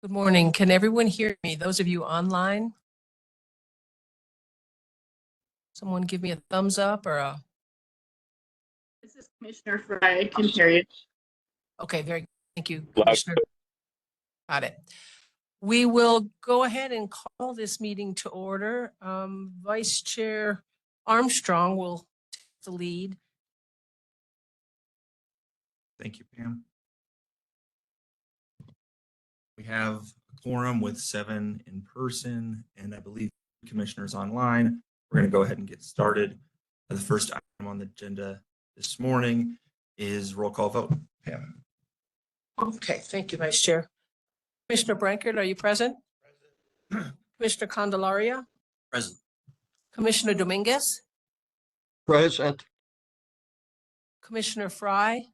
Good morning. Can everyone hear me? Those of you online? Someone give me a thumbs up or a, This is Commissioner Fry. I can hear you. okay, thank you, Commissioner. Got it. We will go ahead and call this meeting to order. Vice Chair Armstrong will take the lead. Thank you, Pam. We have a quorum with 7 in person, and I believe commissioners online. We're going to go ahead and get started. The first item on the agenda this morning is roll call vote. Pam. Okay, thank you, Vice Chair. Commissioner Brankert, are you present? Present. Commissioner Candelaria? Present. Commissioner Dominguez? Present. Commissioner Fry?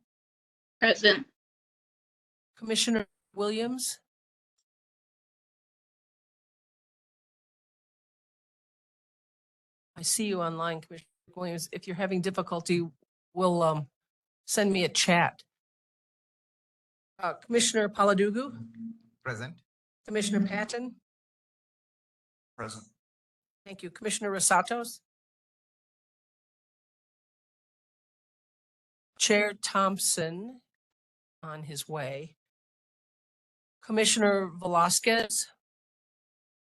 Present. Commissioner Williams? I see you online, Commissioner Williams. If you're having difficulty, we'll send me a chat. Commissioner Paladugu? Present. Commissioner Patton? Present. Thank you. Commissioner Rosatos? Chair Thompson on his way. Commissioner Velasquez?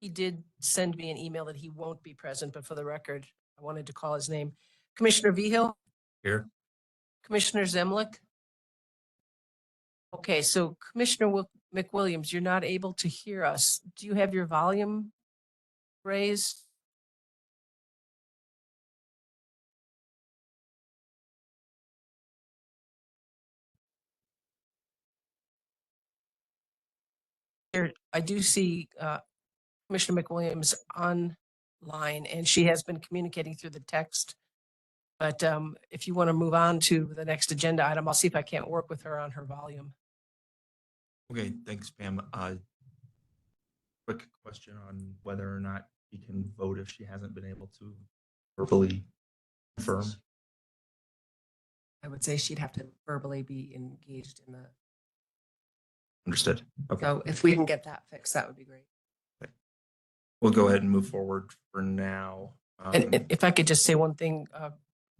He did send me an email that he won't be present, but for the record, I wanted to call his name. Commissioner Vigil? Here. Commissioner Zemlik? Okay, so Commissioner McWilliams, you're not able to hear us. Do you have your volume raised? I do see Commissioner McWilliams online, and she has been communicating through the text. But if you want to move on to the next agenda item, I'll see if I can't work with her on her volume. Okay, thanks, Pam. Quick question on whether or not she can vote if she hasn't been able to verbally confirm. I would say she'd have to verbally be engaged in the. Understood. Okay. So if we can get that fixed, that would be great. We'll go ahead and move forward for now. And if I could just say one thing,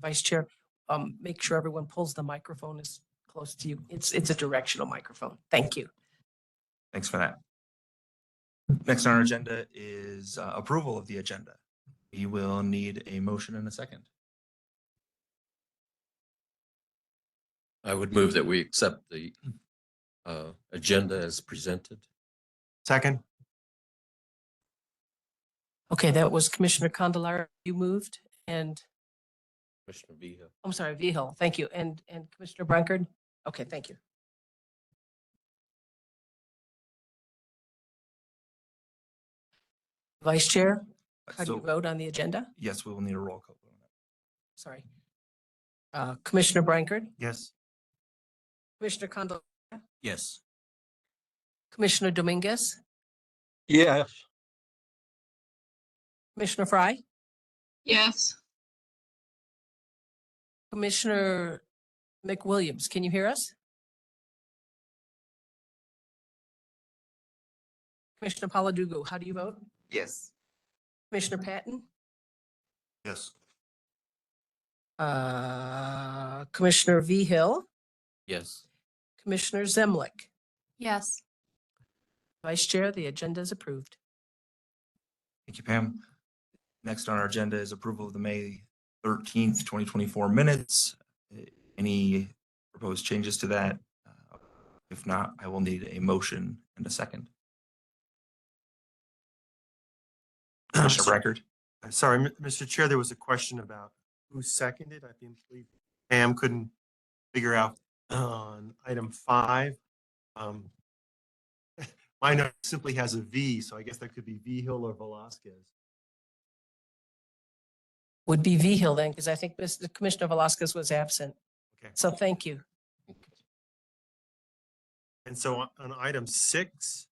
Vice Chair, make sure everyone pulls the microphone as close to you. It's a directional microphone. Thank you. Thanks for that. Next on our agenda is approval of the agenda. We will need a motion and a second. I would move that we accept the agenda as presented. Second. Okay, that was Commissioner Candelaria. You moved, and Commissioner Vigil. I'm sorry, Vigil. Thank you, and Commissioner Brankard. Okay, thank you. Vice Chair, how do you vote on the agenda? Yes, we will need a roll call vote on that. Sorry. Commissioner Brankard, Yes. Commissioner Candelaria, Yes. Commissioner Dominguez, Yes. Commissioner Fry, Yes. Commissioner McWilliams. Can you hear us? Commissioner Paladugu, how do you vote? Yes. Commissioner Patton? Yes. Commissioner Vigil, Yes. Commissioner Zemlik. Yes. Vice Chair, the agenda is approved. Thank you, Pam. Next on our agenda is approval of the May 13th, 2024 minutes. Any proposed changes to that? If not, I will need a motion and a second. Commissioner Record. Sorry, Mr. Chair, there was a question about who seconded. I believe Pam couldn't figure out on item 5. My note simply has a V, so I guess that could be Vigil or Velasquez. Would be Vigil then, because I think Commissioner Velasquez was absent. Okay. So thank you. And so on item 6,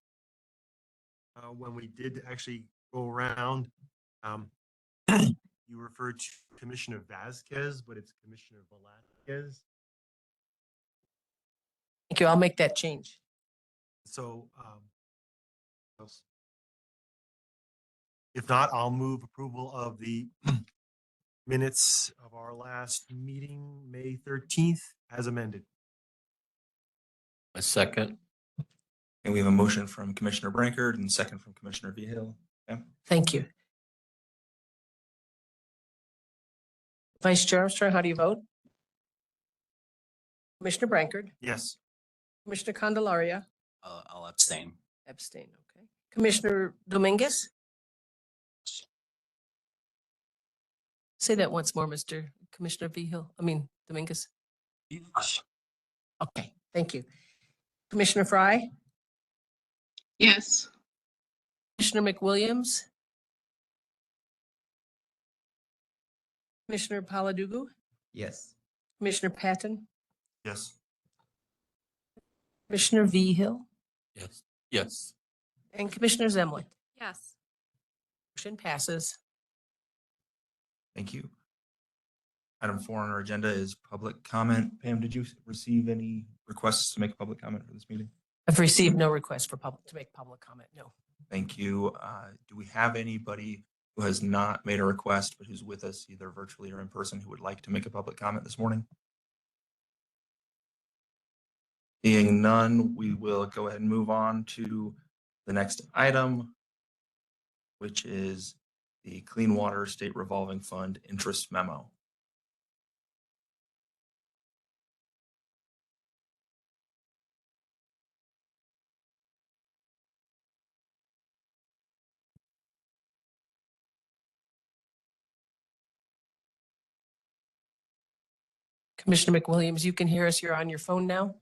when we did actually go around, you referred to Commissioner Vasquez, but it's Commissioner Velasquez. Thank you. I'll make that change. So else? If not, I'll move approval of the minutes of our last meeting, May 13th, as amended. A second. And we have a motion from Commissioner Brankard and second from Commissioner Vehil. Pam? Thank you. Vice Chair Armstrong, how do you vote? Commissioner Brankard, Yes. Commissioner Candelaria, I'll abstain. abstain, okay. Commissioner Dominguez? Say that once more, Mr. Commissioner Dominguez. Yes. Okay, thank you. Commissioner Fry, Yes. Commissioner McWilliams, Commissioner Paladugu, Yes. Commissioner Patton, Yes. Commissioner Vehil, Yes. Yes. and Commissioner Zemlin. Yes. Motion passes. Thank you. Item 4 on our agenda is public comment. Pam, did you receive any requests to make a public comment for this meeting? I've received no request for to make public comment, no. Thank you. Do we have anybody who has not made a request, but who's with us either virtually or in person who would like to make a public comment this morning? Seeing none, we will go ahead and move on to the next item, which is the Clean Water State Revolving Fund Interest Memo. Commissioner McWilliams, you can hear us. You're on your phone now.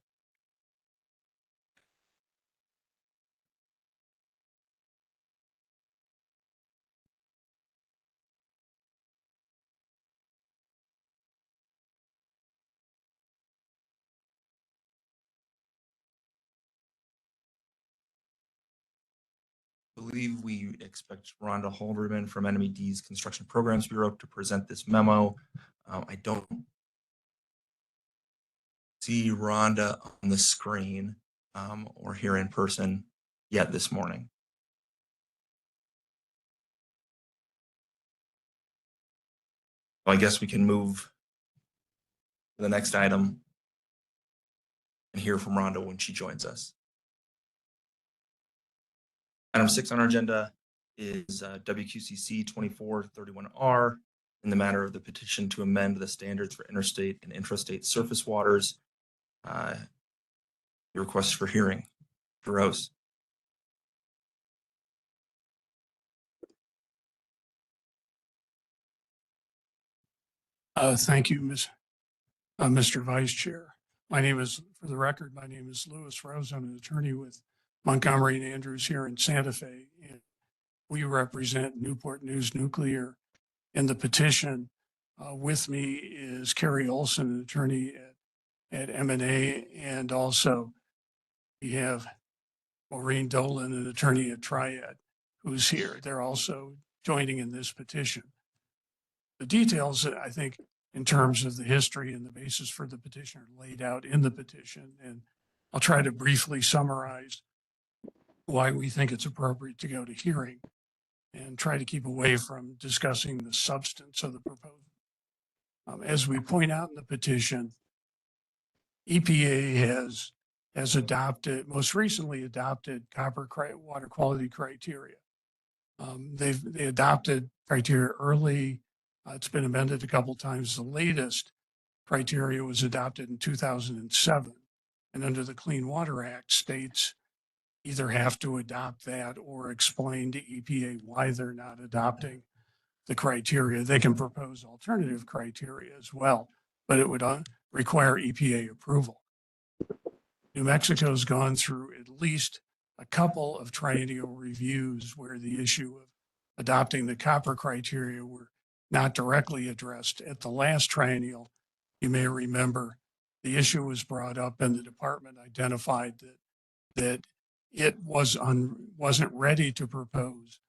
I believe we expect Rhonda Holderman from NMED's Construction Programs Bureau to present this memo. I don't see Rhonda on the screen or here in person yet this morning. Well, I guess we can move to the next item and hear from Rhonda when she joins us. Item 6 on our agenda is WQCC 2431R in the matter of the petition to amend the standards for interstate and intrastate surface waters. The request for hearing. Rose. Thank you, Mr. Vice Chair. My name is, for the record, my name is Louis Rose. I'm an attorney with Montgomery and Andrews here in Santa Fe. And we represent Newport News Nuclear in the petition. With me is Carrie Olson, an attorney at M&A, and also we have Maureen Dolan, an attorney at Triad, who's here. They're also joining in this petition. The details, I think, in terms of the history and the basis for the petition are laid out in the petition. And I'll try to briefly summarize why we think it's appropriate to go to hearing and try to keep away from discussing the substance of the proposal. As we point out in the petition, EPA has adopted, most recently adopted copper water quality criteria. They adopted criteria early. It's been amended a couple times. The latest criteria was adopted in 2007. And under the Clean Water Act, states either have to adopt that or explain to EPA why they're not adopting the criteria. They can propose alternative criteria as well, but it would require EPA approval. New Mexico's gone through at least a couple of triennial reviews where the issue of adopting the copper criteria were not directly addressed. At the last triennial, you may remember, the issue was brought up and the department identified that it wasn't ready to propose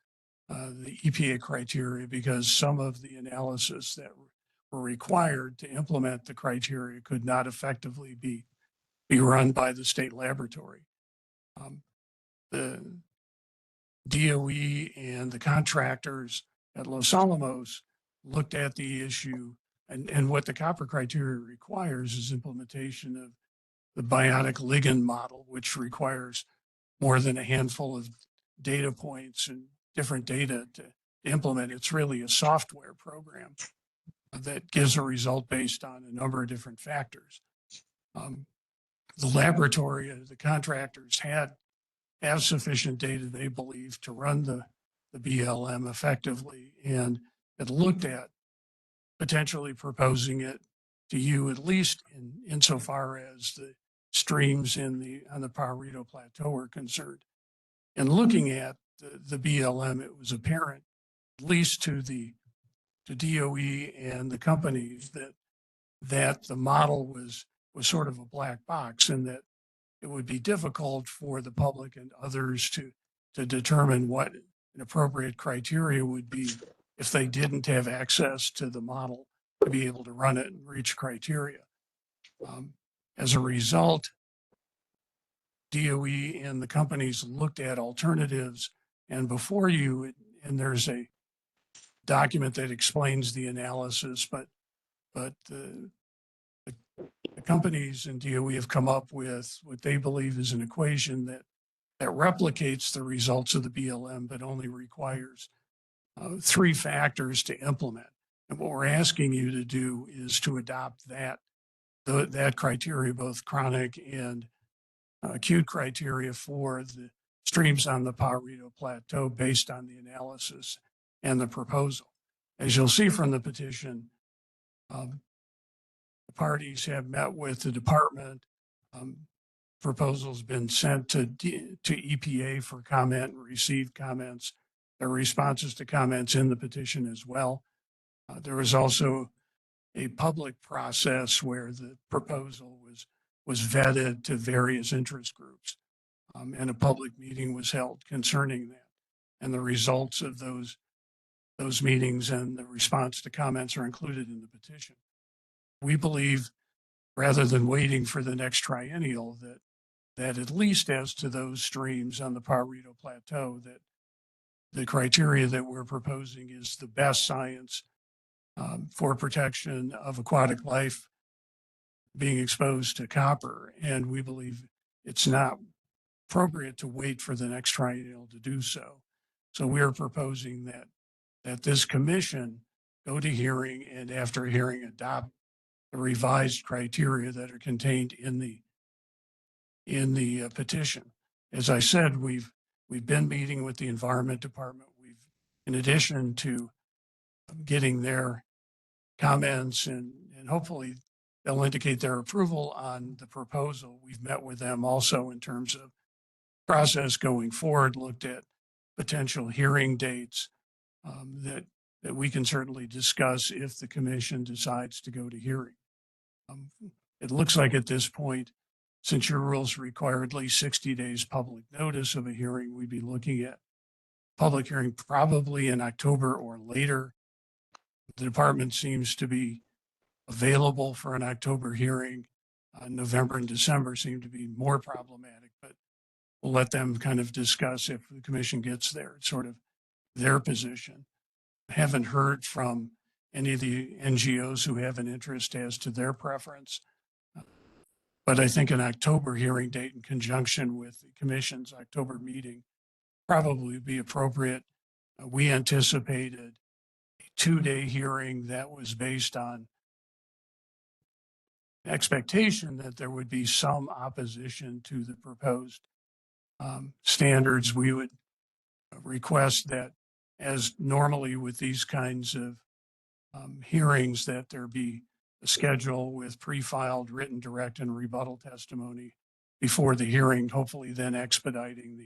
the EPA criteria because some of the analysis that were required to implement the criteria could not effectively be run by the state laboratory. The DOE and the contractors at Los Alamos looked at the issue, and what the copper criteria requires is implementation of the bionic ligand model, which requires more than a handful of data points and different data to implement. It's really a software program that gives a result based on a number of different factors. The laboratory, the contractors have sufficient data, they believe, to run the BLM effectively, and had looked at potentially proposing it to you, at least insofar as the streams on the Pajarito Plateau are concerned. And looking at the BLM, it was apparent, at least to DOE and the companies, that the model was sort of a black box, and that it would be difficult for the public and others to determine what an appropriate criteria would be if they didn't have access to the model to be able to run it and reach criteria. As a result, DOE and the companies looked at alternatives, and before you, and there's a document that explains the analysis, but the companies and DOE have come up with what they believe is an equation that replicates the results of the BLM, but only requires 3 factors to implement. And what we're asking you to do is to adopt that criteria, both chronic and acute criteria for the streams on the Pajarito Plateau based on the analysis and the proposal. As you'll see from the petition, the parties have met with the department. Proposal's been sent to EPA for comment and received comments. There are responses to comments in the petition as well. There was also a public process where the proposal was vetted to various interest groups, and a public meeting was held concerning that. And the results of those meetings and the response to comments are included in the petition. We believe, rather than waiting for the next triennial, that at least as to those streams on the Pajarito Plateau, that the criteria that we're proposing is the best science for protection of aquatic life being exposed to copper. And we believe it's not appropriate to wait for the next triennial to do so. So we're proposing that this commission go to hearing, and after hearing, adopt the revised criteria that are contained in the petition. As I said, we've been meeting with the Environment Department. In addition to getting their comments and hopefully they'll indicate their approval on the proposal, we've met with them also in terms of process going forward, looked at potential hearing dates that we can certainly discuss if the commission decides to go to hearing. It looks like at this point, since your rules require at least 60 days public notice of a hearing, we'd be looking at public hearing probably in October or later. The department seems to be available for an October hearing. November and December seem to be more problematic, but we'll let them kind of discuss if the commission gets there. It's sort of their position. I haven't heard from any of the NGOs who have an interest as to their preference. But I think an October hearing date in conjunction with the commission's October meeting probably be appropriate. We anticipated a 2-day hearing that was based on expectation that there would be some opposition to the proposed standards. We would request that, as normally with these kinds of hearings, that there be a schedule with pre-filed written direct and rebuttal testimony before the hearing, hopefully then expediting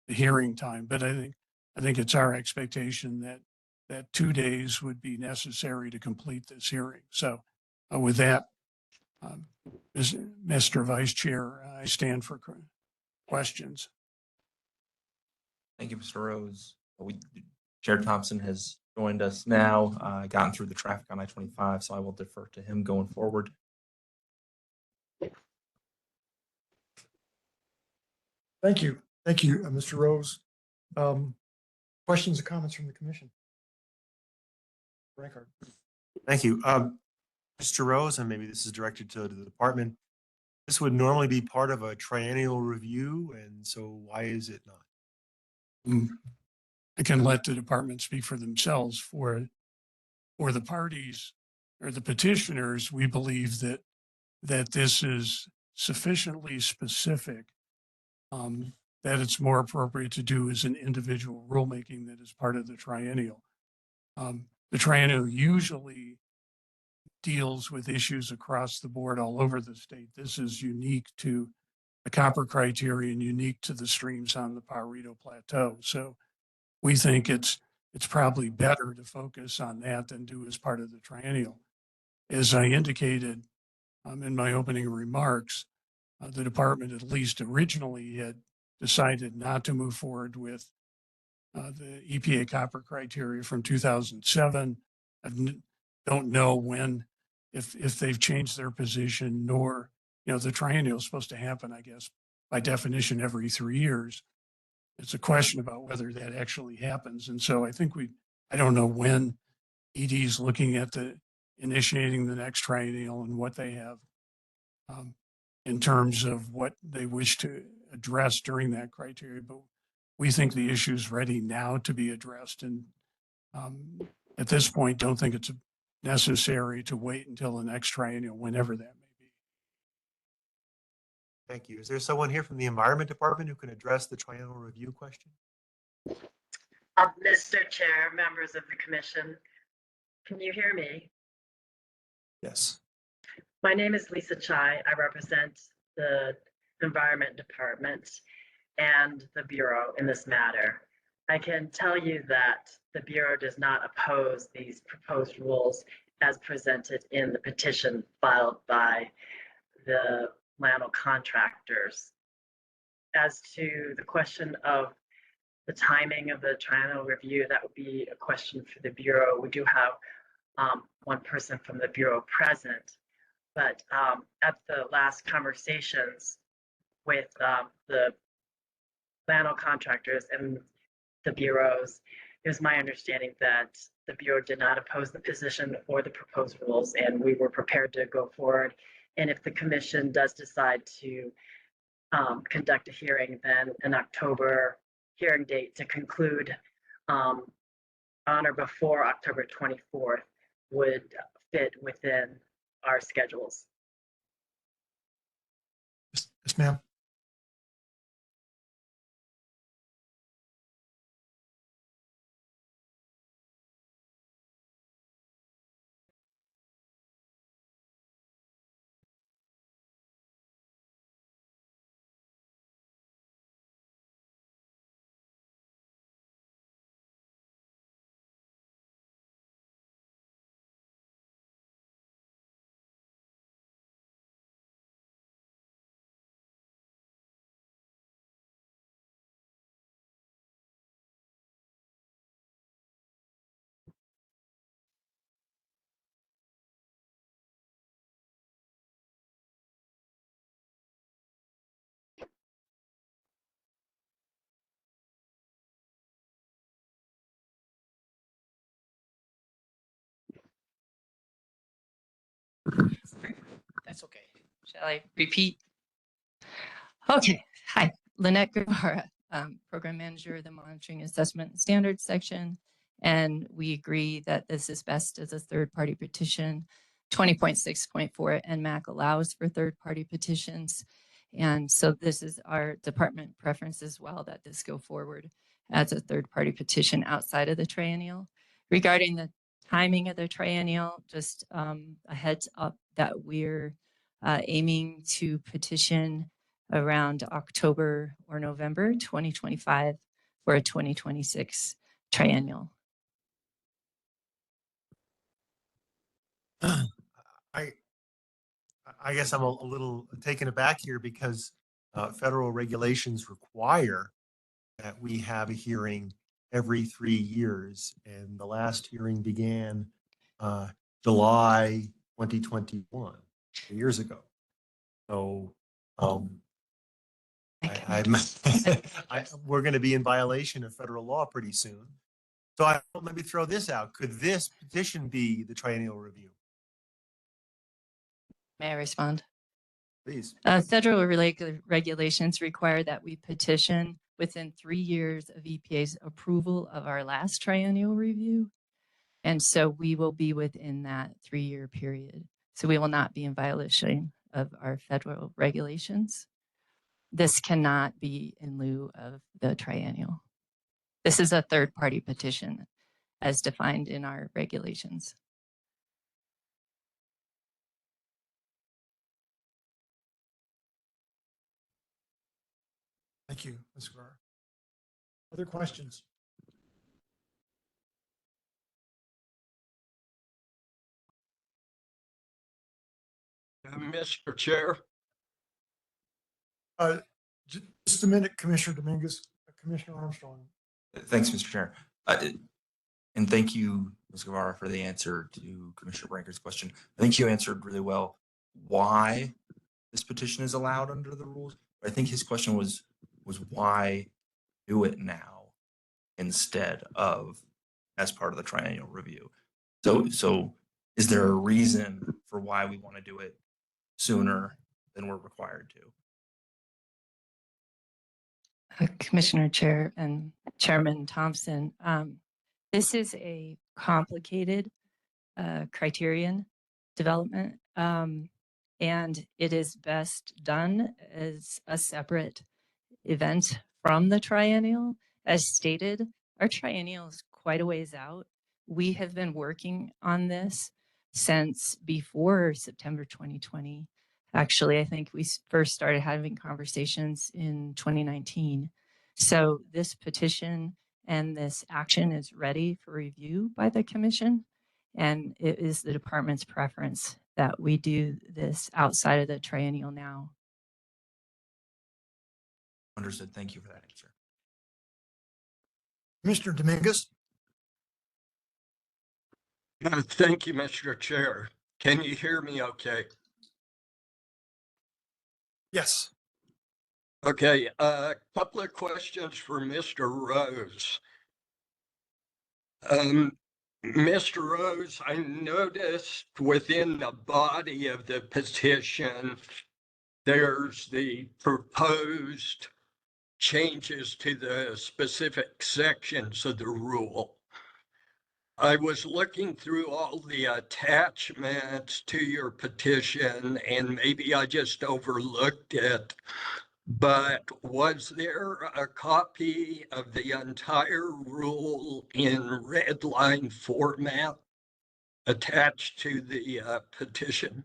the hearing time. But I think it's our expectation that 2 days would be necessary to complete this hearing. So with that, Mr. Vice Chair, I stand for questions. Thank you, Mr. Rose. Chair Thompson has joined us now, gotten through the traffic on I-25, so I will defer to him going forward. Thank you. Thank you, Mr. Rose. Questions or comments from the commission? Record. Thank you. Mr. Rose, and maybe this is directed to the department. This would normally be part of a triennial review, and so why is it not? I can let the department speak for themselves. For the parties or the petitioners, we believe that this is sufficiently specific that it's more appropriate to do as an individual rulemaking that is part of the triennial. The triennial usually deals with issues across the board all over the state. This is unique to the copper criterion, unique to the streams on the Pajarito Plateau. So we think it's probably better to focus on that than do as part of the triennial. As I indicated in my opening remarks, the department at least originally had decided not to move forward with the EPA copper criteria from 2007. I don't know when, if they've changed their position, nor, the triennial is supposed to happen, I guess, by definition, every 3 years. It's a question about whether that actually happens. And so I think I don't know when ED is looking at initiating the next triennial and what they have in terms of what they wish to address during that criteria. But we think the issue is ready now to be addressed. And at this point, don't think it's necessary to wait until the next triennial, whenever that may be. Thank you. Is there someone here from the Environment Department who can address the triennial review question? Mr. Chair, members of the commission, can you hear me? Yes. My name is Lisa Chai. I represent the Environment Department and the Bureau in this matter. I can tell you that the Bureau does not oppose these proposed rules as presented in the petition filed by the landfill contractors. As to the question of the timing of the triennial review, that would be a question for the Bureau. We do have one person from the Bureau present, but at the last conversations with the landfill contractors and the bureaus, it was my understanding that the Bureau did not oppose the position or the proposed rules, and we were prepared to go forward. And if the commission does decide to conduct a hearing, then an October hearing date to conclude on or before October 24th would fit within our schedules. Yes, ma'am. That's okay. Shall I repeat? Okay. Hi, Lynette Guevara, Program Manager of the Monitoring Assessment and Standards section. And we agree that this is best as a third-party petition. 20.6.4 NMAC allows for third-party petitions. And so this is our department preference as well, that this go forward as a third-party petition outside of the triennial. Regarding the timing of the triennial, just a heads up that we're aiming to petition around October or November 2025 for a 2026 triennial. I guess I'm a little taken aback here because federal regulations require that we have a hearing every 3 years, and the last hearing began July 2021, 2 years ago. So we're going to be in violation of federal law pretty soon. So let me throw this out. Could this petition be the triennial review? May I respond? Please. Federal regulations require that we petition within 3 years of EPA's approval of our last triennial review. And so we will be within that 3-year period. So we will not be in violation of our federal regulations. This cannot be in lieu of the triennial. This is a third-party petition as defined in our regulations. Thank you, Ms. Guevara. Other questions? Mr. Chair, Just a minute, Commissioner Dominguez, Commissioner Armstrong. Thanks, Mr. Chair. And thank you, Ms. Guevara, for the answer to Commissioner Branker's question. I think you answered really well why this petition is allowed under the rules. I think his question was why do it now instead of as part of the triennial review. So is there a reason for why we want to do it sooner than we're required to? Commissioner Chair and Chairman Thompson, this is a complicated criterion development, and it is best done as a separate event from the triennial. As stated, our triennial is quite a ways out. We have been working on this since before September 2020. Actually, I think we first started having conversations in 2019. So this petition and this action is ready for review by the commission. And it is the department's preference that we do this outside of the triennial now. Understood. Thank you for that answer. Commissioner Dominguez? thank you, Mr. Chair. Can you hear me okay? Yes. Okay, a couple of questions for Mr. Rose. Mr. Rose, I noticed within the body of the petition, there's the proposed changes to the specific sections of the rule. I was looking through all the attachments to your petition, and maybe I just overlooked it, but was there a copy of the entire rule in red line format attached to the petition?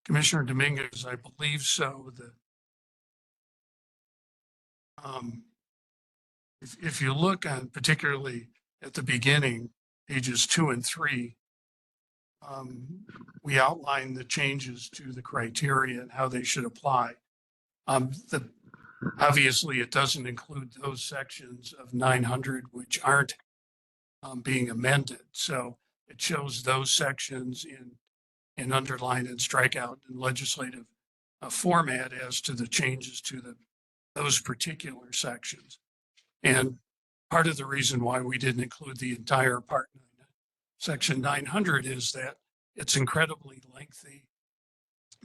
Commissioner Dominguez, I believe so. If you look on particularly at the beginning, pages 2 and 3, we outline the changes to the criteria and how they should apply. Obviously, it doesn't include those sections of 900 which aren't being amended. So it shows those sections in underline and strikeout in legislative format as to the changes to those particular sections. And part of the reason why we didn't include the entire part, section 900, is that it's incredibly lengthy.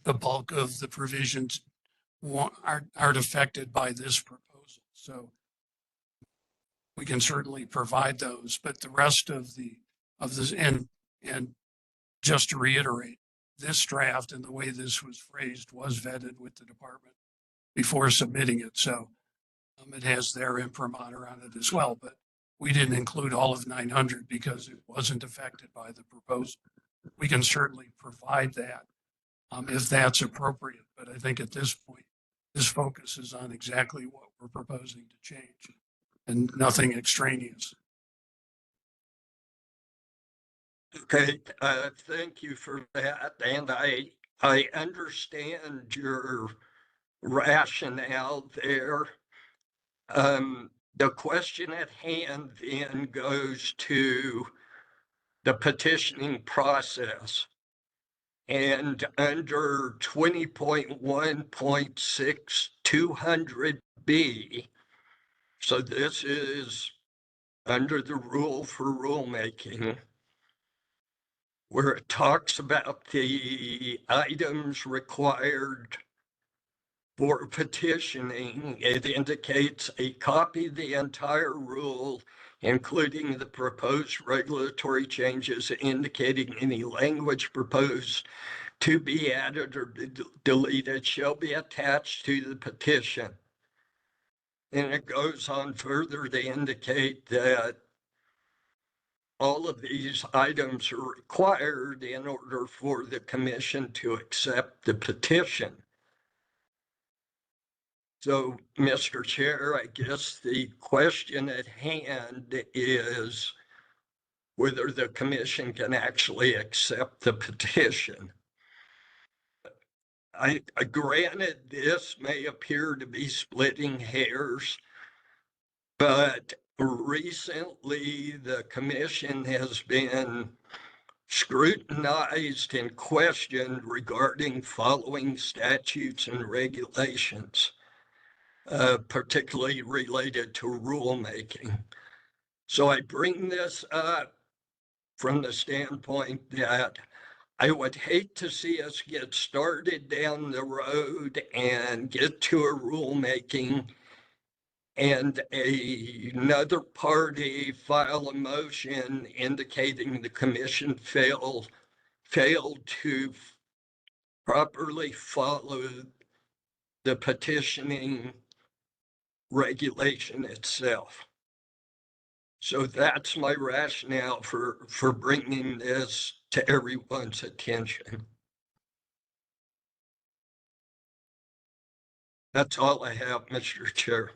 The bulk of the provisions aren't affected by this proposal. So we can certainly provide those, but the rest of this, and just to reiterate, this draft and the way this was phrased was vetted with the department before submitting it. So it has their imprimatur on it as well, but we didn't include all of 900 because it wasn't affected by the proposal. We can certainly provide that if that's appropriate, but I think at this point, this focuses on exactly what we're proposing to change and nothing extraneous. Okay, thank you for that. And I understand your rationale there. The question at hand then goes to the petitioning process. And under 20.1.6 200B, so this is under the rule for rulemaking, where it talks about the items required for petitioning, it indicates a copy of the entire rule, including the proposed regulatory changes, indicating any language proposed to be added or deleted shall be attached to the petition. And it goes on further to indicate that all of these items are required in order for the commission to accept the petition. So, Mr. Chair, I guess the question at hand is whether the commission can actually accept the petition. I granted this may appear to be splitting hairs, but recently the commission has been scrutinized and questioned regarding following statutes and regulations, particularly related to rulemaking. So I bring this up from the standpoint that I would hate to see us get started down the road and get to a rulemaking and another party file a motion indicating the commission failed to properly follow the petitioning regulation itself. So that's my rationale for bringing this to everyone's attention. That's all I have, Mr. Chair.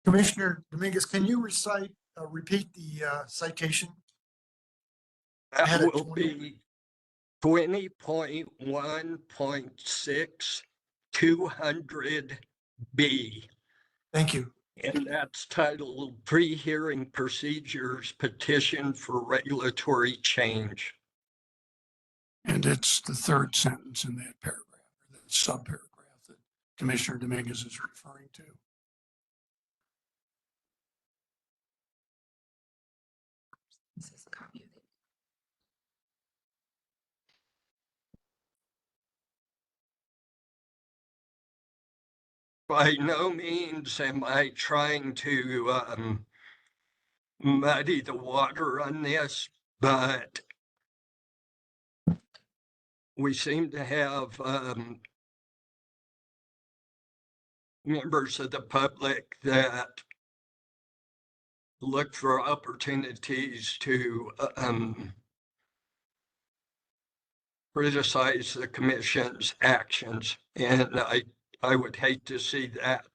Commissioner Dominguez, can you repeat the citation? had That it will 20. be 20.1.6 200B. Thank you. And that's titled Pre-Hearing Procedures Petition for Regulatory Change. And it's the third sentence in that paragraph, or that subparagraph that Commissioner Dominguez is referring to. This is a copy of it. By no means am I trying to muddy the water on this, but we seem to have members of the public that look for opportunities to criticize the commission's actions. And I would hate to see that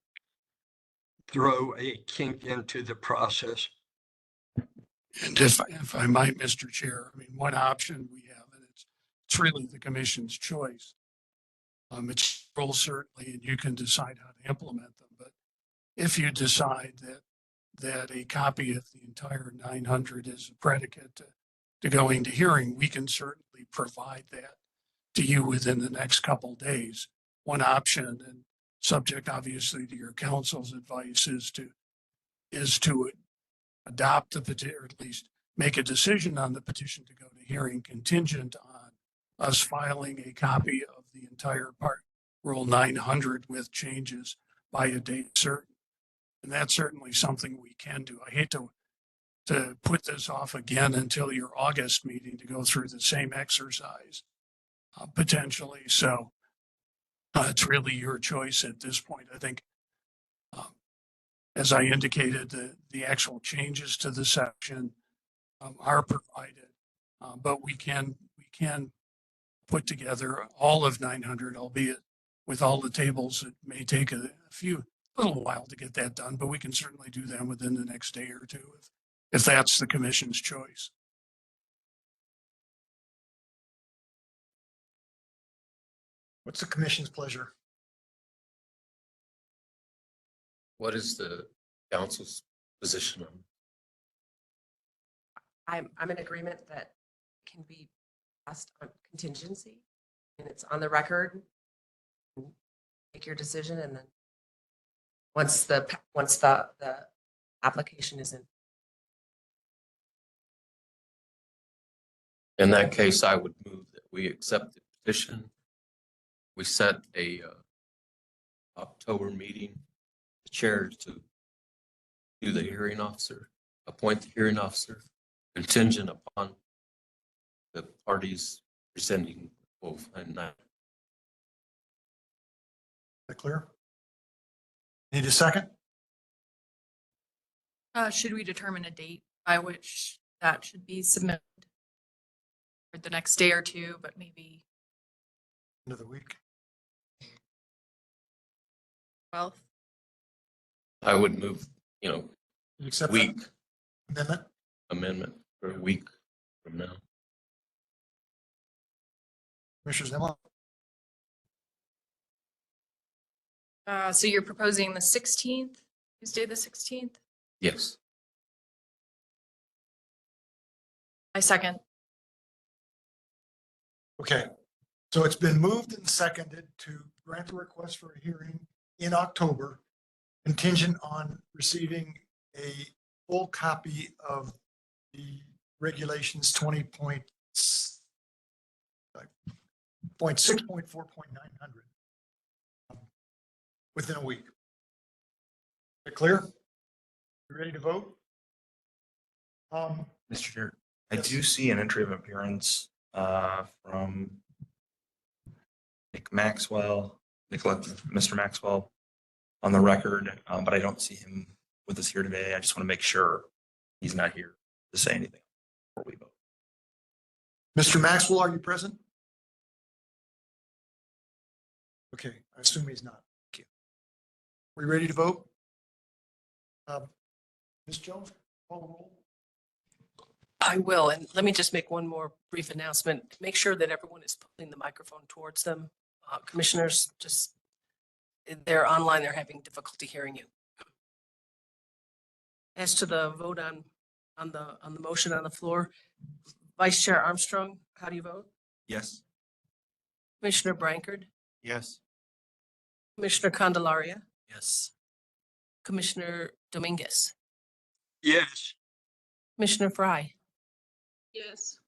throw a kink into the process. And if I might, Mr. Chair, I mean, one option we have, and it's really the commission's choice. It's role certainly, and you can decide how to implement them. But if you decide that a copy of the entire 900 is a predicate to going to hearing, we can certainly provide that to you within the next couple of days. One option, and subject obviously to your counsel's advice, is to adopt the petition, or at least make a decision on the petition to go to hearing contingent on us filing a copy of the entire Rule 900 with changes by a date certain. And that's certainly something we can do. I hate to put this off again until your August meeting to go through the same exercise, potentially. So it's really your choice at this point. I think, as I indicated, the actual changes to the section are provided, but we can put together all of 900, albeit with all the tables. It may take a little while to get that done, but we can certainly do them within the next day or two if that's the commission's choice. What's the commission's pleasure? What is the council's position on? I'm in agreement that can be passed on contingency and it's on the record. Make your decision and then once the application is in. In that case, I would move that we accept the petition. We set a October meeting, the chair to do the hearing officer, appoint the hearing officer, contingent upon the parties presenting both and that. Is that clear? Need a second? Should we determine a date by which that should be submitted? For the next day or two, but maybe End of the week. 12th? I would move, You accept that week amendment? amendment for a week from now. Commissioner Zemlin? So you're proposing the 16th, Tuesday, the 16th? Yes. I second. Okay, so it's been moved and seconded to grant the request for a hearing in October, contingent on receiving a full copy of the regulations 20.6.4.900 within a week. Is that clear? You ready to vote? Mr. Chair, I Yes. do see an entry of appearance from Mr. Maxwell on the record, but I don't see him with us here today. I just want to make sure he's not here to say anything before we vote. Mr. Maxwell, are you present? Okay, I assume he's not. Okay. We ready to vote? Ms. Jones, call the roll. I will, and let me just make one more brief announcement. Make sure that everyone is pulling the microphone towards them. Commissioners, just, they're online, they're having difficulty hearing you. As to the vote on the motion on the floor, Vice Chair Armstrong, how do you vote? Yes. Commissioner Brankard, Yes. Commissioner Candelaria, Yes. Commissioner Dominguez, Yes. Commissioner Fry, Yes.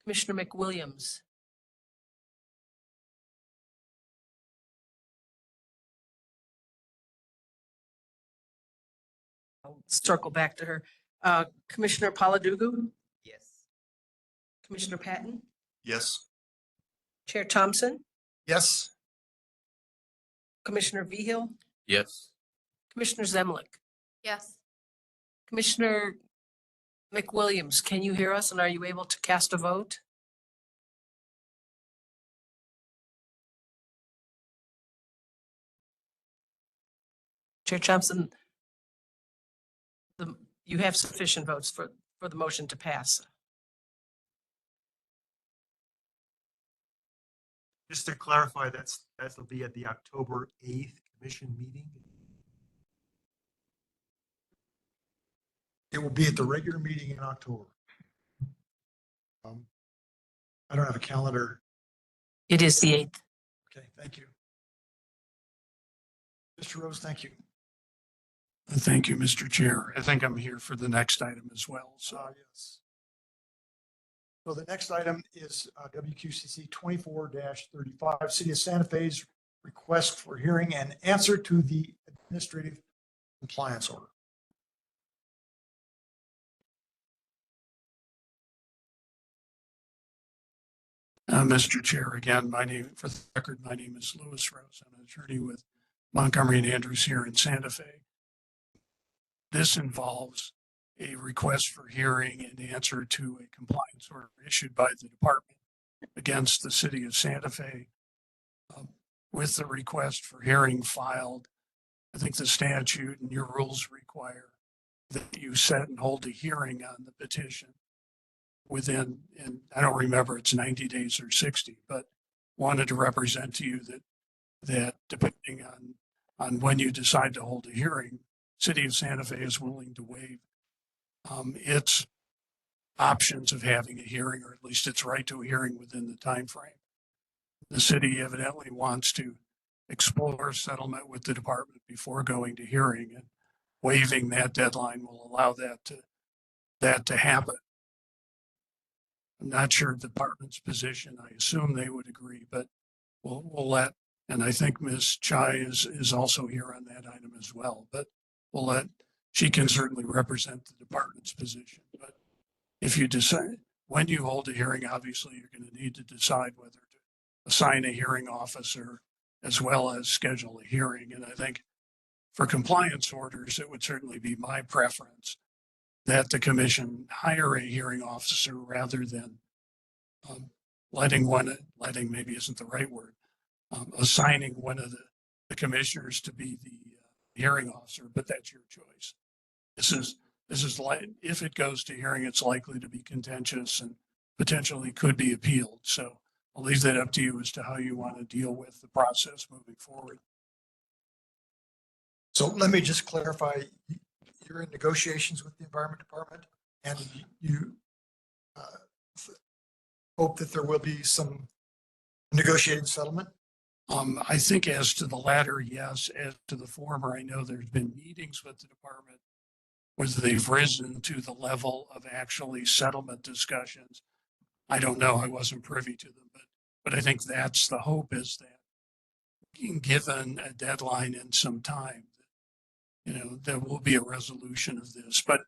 Commissioner McWilliams, I'll circle back to her. Commissioner Paladugu, Yes. Commissioner Patton, Yes. Chair Thompson, Yes. Commissioner Vihil, Yes. Commissioner Zemlik, Yes. Commissioner McWilliams, can you hear us and are you able to cast a vote? Chair Thompson, you have sufficient votes for the motion to pass. Just to clarify, that'll be at the October 8th commission meeting. It will be at the regular meeting in October. I don't have a calendar. It is the 8th. Okay, thank you. Mr. Rose, thank you. Thank you, Mr. Chair. I think I'm here for the next item as well. So Yes. So the next item is WQCC 24-35, City of Santa Fe's request for hearing and answer to the administrative compliance order. Mr. Chair, again, for the record, my name is Louis Rose. I'm an attorney with Montgomery and Andrews here in Santa Fe. This involves a request for hearing and answer to a compliance order issued by the department against the city of Santa Fe. With the request for hearing filed, I think the statute and your rules require that you set and hold a hearing on the petition within, and I don't remember it's 90 days or 60, but wanted to represent to you that depending on when you decide to hold a hearing, City of Santa Fe is willing to waive its options of having a hearing, or at least its right to a hearing within the time frame. The city evidently wants to explore settlement with the department before going to hearing, and waiving that deadline will allow that to happen. I'm not sure the department's position. I assume they would agree, but we'll let, and I think Ms. Chai is also here on that item as well, but we'll let, she can certainly represent the department's position. But if you decide, when you hold a hearing, obviously you're going to need to decide whether to assign a hearing officer as well as schedule a hearing. And I think for compliance orders, it would certainly be my preference that the commission hire a hearing officer rather than letting maybe isn't the right word, assigning one of the commissioners to be the hearing officer, but that's your choice. This is like, if it goes to hearing, it's likely to be contentious and potentially could be appealed. So I'll leave that up to you as to how you want to deal with the process moving forward. So let me just clarify, you're in negotiations with the Environment Department, and you hope that there will be some negotiated settlement? I think as to the latter, yes. As to the former, I know there's been meetings with the department where they've risen to the level of actually settlement discussions. I don't know. I wasn't privy to them, but I think that's the hope, is that given a deadline and some time, there will be a resolution of this. But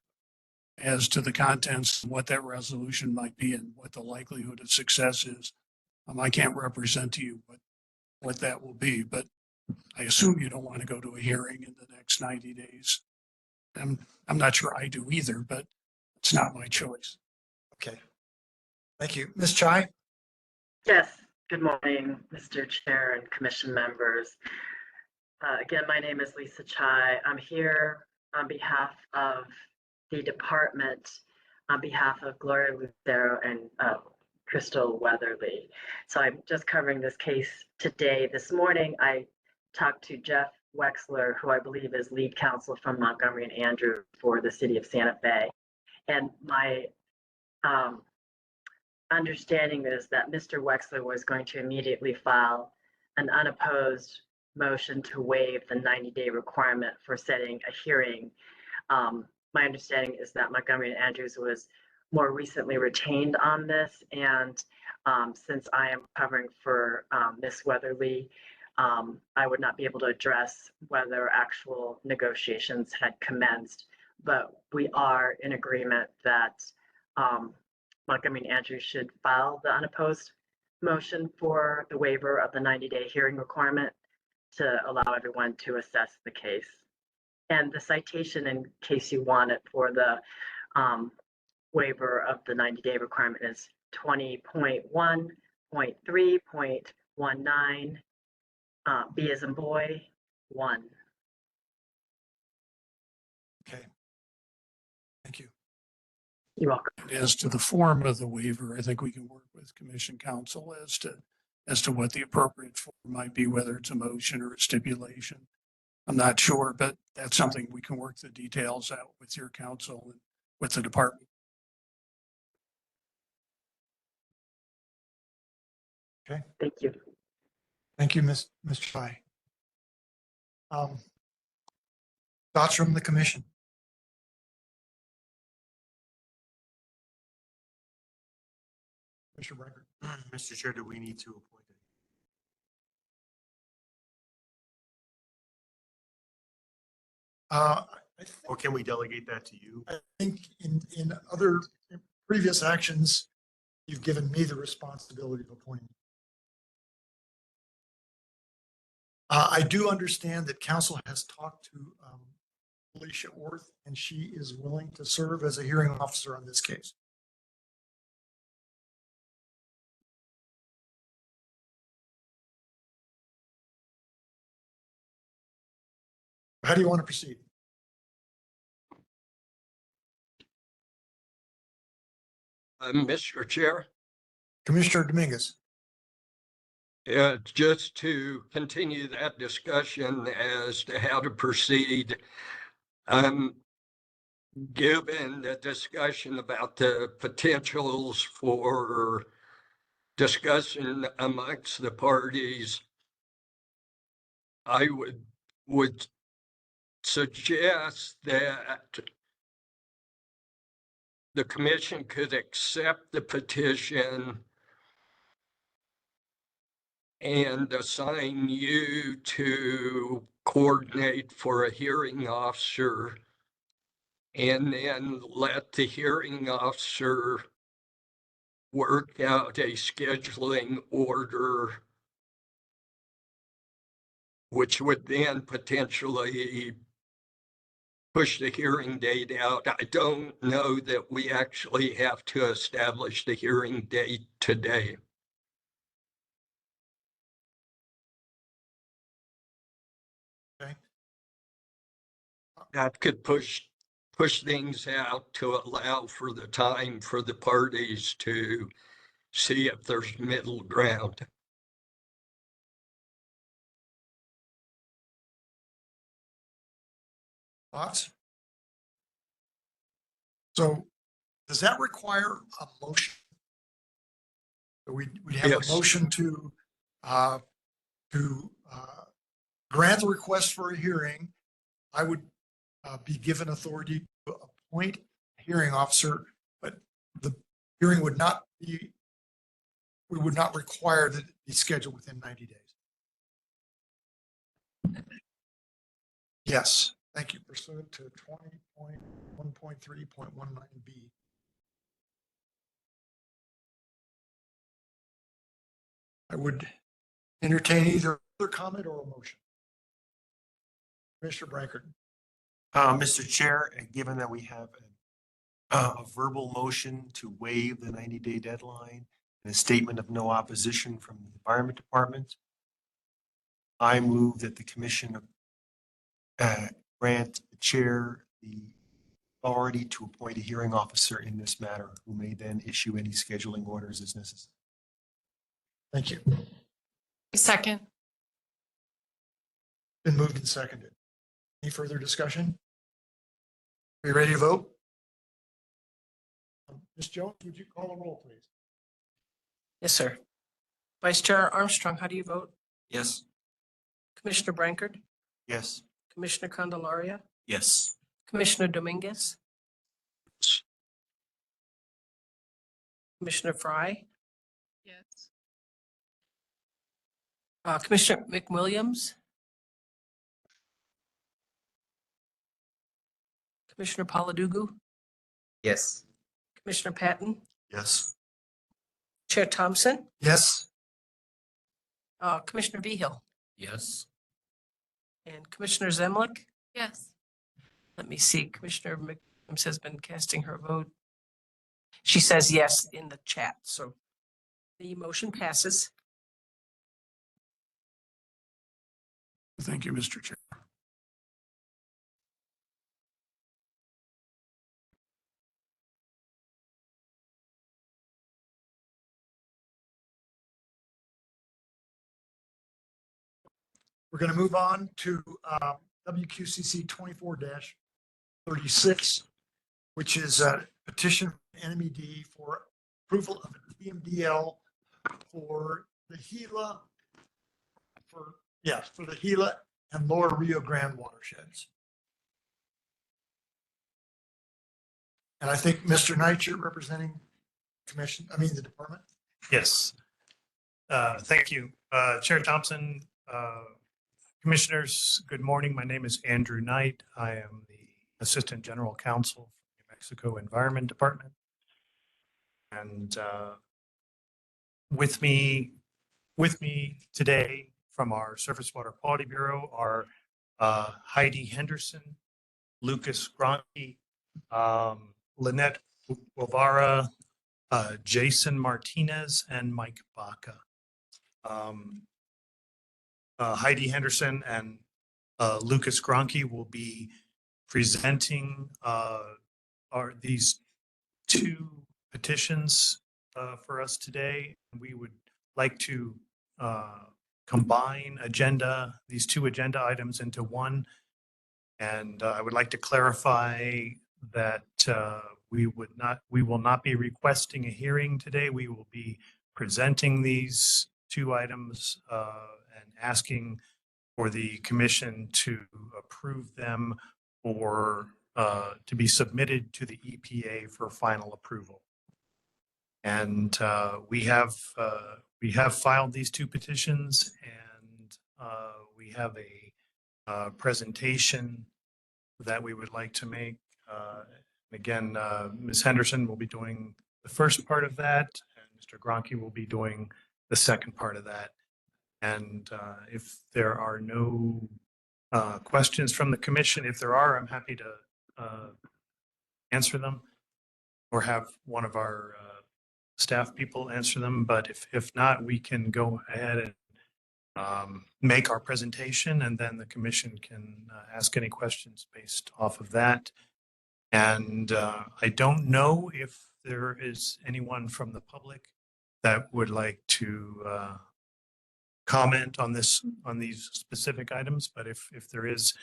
as to the contents, what that resolution might be and what the likelihood of success is, I can't represent to you what that will be, but I assume you don't want to go to a hearing in the next 90 days. I'm not sure I do either, but it's not my choice. Okay. Thank you. Ms. Chai? Yes, good morning, Mr. Chair and commission members. Again, my name is Lisa Chai. I'm here on behalf of the department, on behalf of Gloria Lucero and Crystal Weatherly. So I'm just covering this case today. This morning, I talked to Jeff Wexler, who I believe is lead counsel from Montgomery and Andrew for the city of Santa Fe. And my understanding is that Mr. Wexler was going to immediately file an unopposed motion to waive the 90-day requirement for setting a hearing. My understanding is that Montgomery and Andrews was more recently retained on this, and since I am covering for Ms. Weatherly, I would not be able to address whether actual negotiations had commenced, but we are in agreement that Montgomery and Andrews should file the unopposed motion for the waiver of the 90-day hearing requirement to allow everyone to assess the case. And the citation, in case you want it, for the waiver of the 90-day requirement is 20.1.3.19, B as in boy, 1. Okay. Thank you. You're welcome. As to the form of the waiver, I think we can work with commission counsel as to what the appropriate form might be, whether it's a motion or a stipulation. I'm not sure, but that's something we can work the details out with your counsel and with the department. Okay. Thank you. Thank you, Ms. Chai. Thoughts from the commission? Mr. Brinker. Mr. Chair, do we need to appoint a I or can we delegate that to you? think in other previous actions, you've given me the responsibility of appointing. I do understand that council has talked to Alicia Orth, and she is willing to serve as a hearing officer on this case. How do you want to proceed? Mr. Chair, Commissioner Dominguez. just to continue that discussion as to how to proceed, given the discussion about the potentials for discussion amongst the parties, I would suggest that the commission could accept the petition and assign you to coordinate for a hearing officer, and then let the hearing officer work out a scheduling order, which would then potentially push the hearing date out. I don't know that we actually have to establish the hearing date today. Okay. That could push things out to allow for the time for the parties to see if there's middle ground. Thoughts? So does that require a motion? So we'd have Yes. a motion to grant the request for a hearing. I would be given authority to appoint a hearing officer, but the hearing would not be, we would not require that it be scheduled within 90 days. Yes, thank you. Pursuant to 20.1.3.19B. I would entertain either other comment or a motion. Commissioner Brankard. Mr. Chair, given that we have a verbal motion to waive the 90-day deadline and a statement of no opposition from the Environment Department, I move that the commission grant the chair the authority to appoint a hearing officer in this matter, who may then issue any scheduling orders as necessary. Thank you. Second. Been moved and seconded. Any further discussion? Are you ready to vote? Ms. Jones, would you call the roll, please? Yes, sir. Vice Chair Armstrong, how do you vote? Yes. Commissioner Brankard, Yes. Commissioner Candelaria, Yes. Commissioner Dominguez, Commissioner Fry, Yes. Commissioner McWilliams, Commissioner Paladugu, Yes. Commissioner Patton, Yes. Chair Thompson, Yes. Commissioner Vehil, Yes. and Commissioner Zemlik. Yes. Let me see, Commissioner McWilliams has been casting her vote. She says yes in the chat, so the motion passes. Thank you, Mr. Chair. We're going to move on to WQCC 24-36, which is a petition from NMED for approval of an EMDL for the Gila, for the Gila and Lower Rio Grande watersheds. And I think Mr. Knight, you're representing the department. Yes. Thank you. Chair Thompson, Commissioners, good morning. My name is Andrew Knight. I am the Assistant General Counsel for New Mexico Environment Department. And with me today from our Surface Water Quality Bureau are Heidi Henderson, Lucas Gronke, Lynette Guevara, Jason Martinez, and Mike Baca. Heidi Henderson and Lucas Gronke will be presenting these two petitions for us today. We would like to combine these two agenda items into one. And I would like to clarify that we will not be requesting a hearing today. We will be presenting these two items and asking for the commission to approve them or to be submitted to the EPA for final approval. And we have filed these two petitions, and we have a presentation that we would like to make. Again, Ms. Henderson will be doing the first part of that, and Mr. Gronke will be doing the second part of that. And if there are no questions from the commission, if there are, I'm happy to answer them or have one of our staff people answer them. But if not, we can go ahead and make our presentation, and then the commission can ask any questions based off of that. And I don't know if there is anyone from the public that would like to comment on these specific items, but if there is,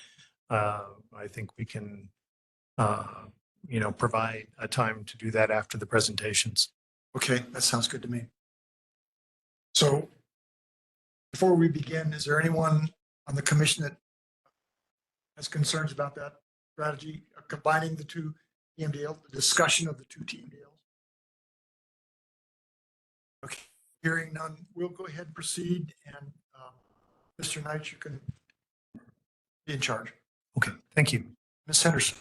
I think we can provide a time to do that after the presentations. Okay, that sounds good to me. So before we begin, is there anyone on the commission that has concerns about that strategy of combining the two TMDL, the discussion of the two TMDLs? Okay, hearing none, we'll go ahead and proceed. And Mr. Knight, you can be in charge. Okay, thank you. Ms. Henderson.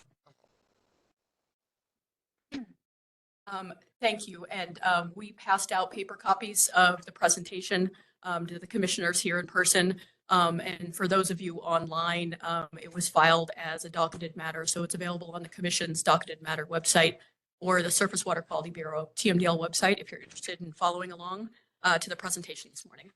Thank you. And we passed out paper copies of the presentation to the commissioners here in person. And for those of you online, it was filed as a docketed matter. So it's available on the commission's docketed matter website or the Surface Water Quality Bureau TMDL website if you're interested in following along to the presentation this morning.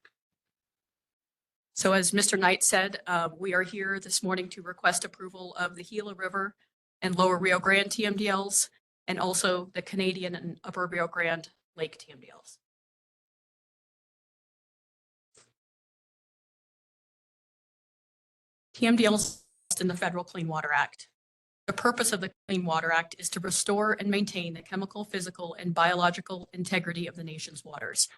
So as Mr. Knight said, we are here this morning to request approval of the Gila River and Lower Rio Grande TMDLs, and also the Canadian and Upper Rio Grande Lake TMDLs. TMDLs in the Federal Clean Water Act. The purpose of the Clean Water Act is to restore and maintain the chemical, physical, and biological integrity of the nation's waters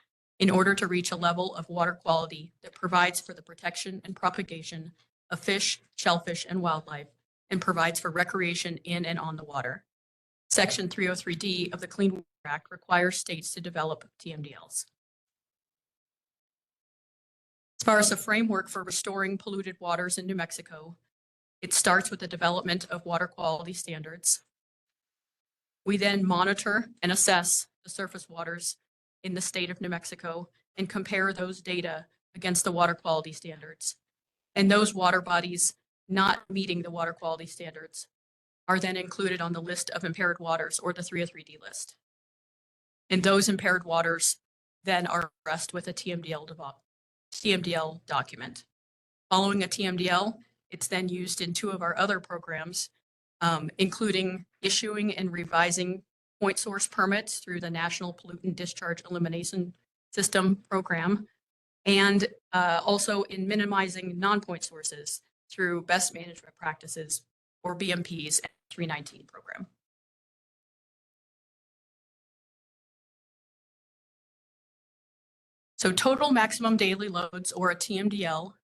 in order to reach a level of water quality that provides for the protection and propagation of fish, shellfish, and wildlife, and provides for recreation in and on the water. Section 303D of the Clean Water Act requires states to develop TMDLs. As far as the framework for restoring polluted waters in New Mexico, it starts with the development of water quality standards. We then monitor and assess the surface waters in the state of New Mexico and compare those data against the water quality standards. And those water bodies not meeting the water quality standards are then included on the list of impaired waters, or the 303D list. And those impaired waters then are addressed with a TMDL document. Following a TMDL, it's then used in two of our other programs, including issuing and revising point source permits through the National Pollutant Discharge Elimination System program, and also in minimizing non-point sources through best management practices, or BMPs, and 319 program. So total maximum daily loads, or a TMDL,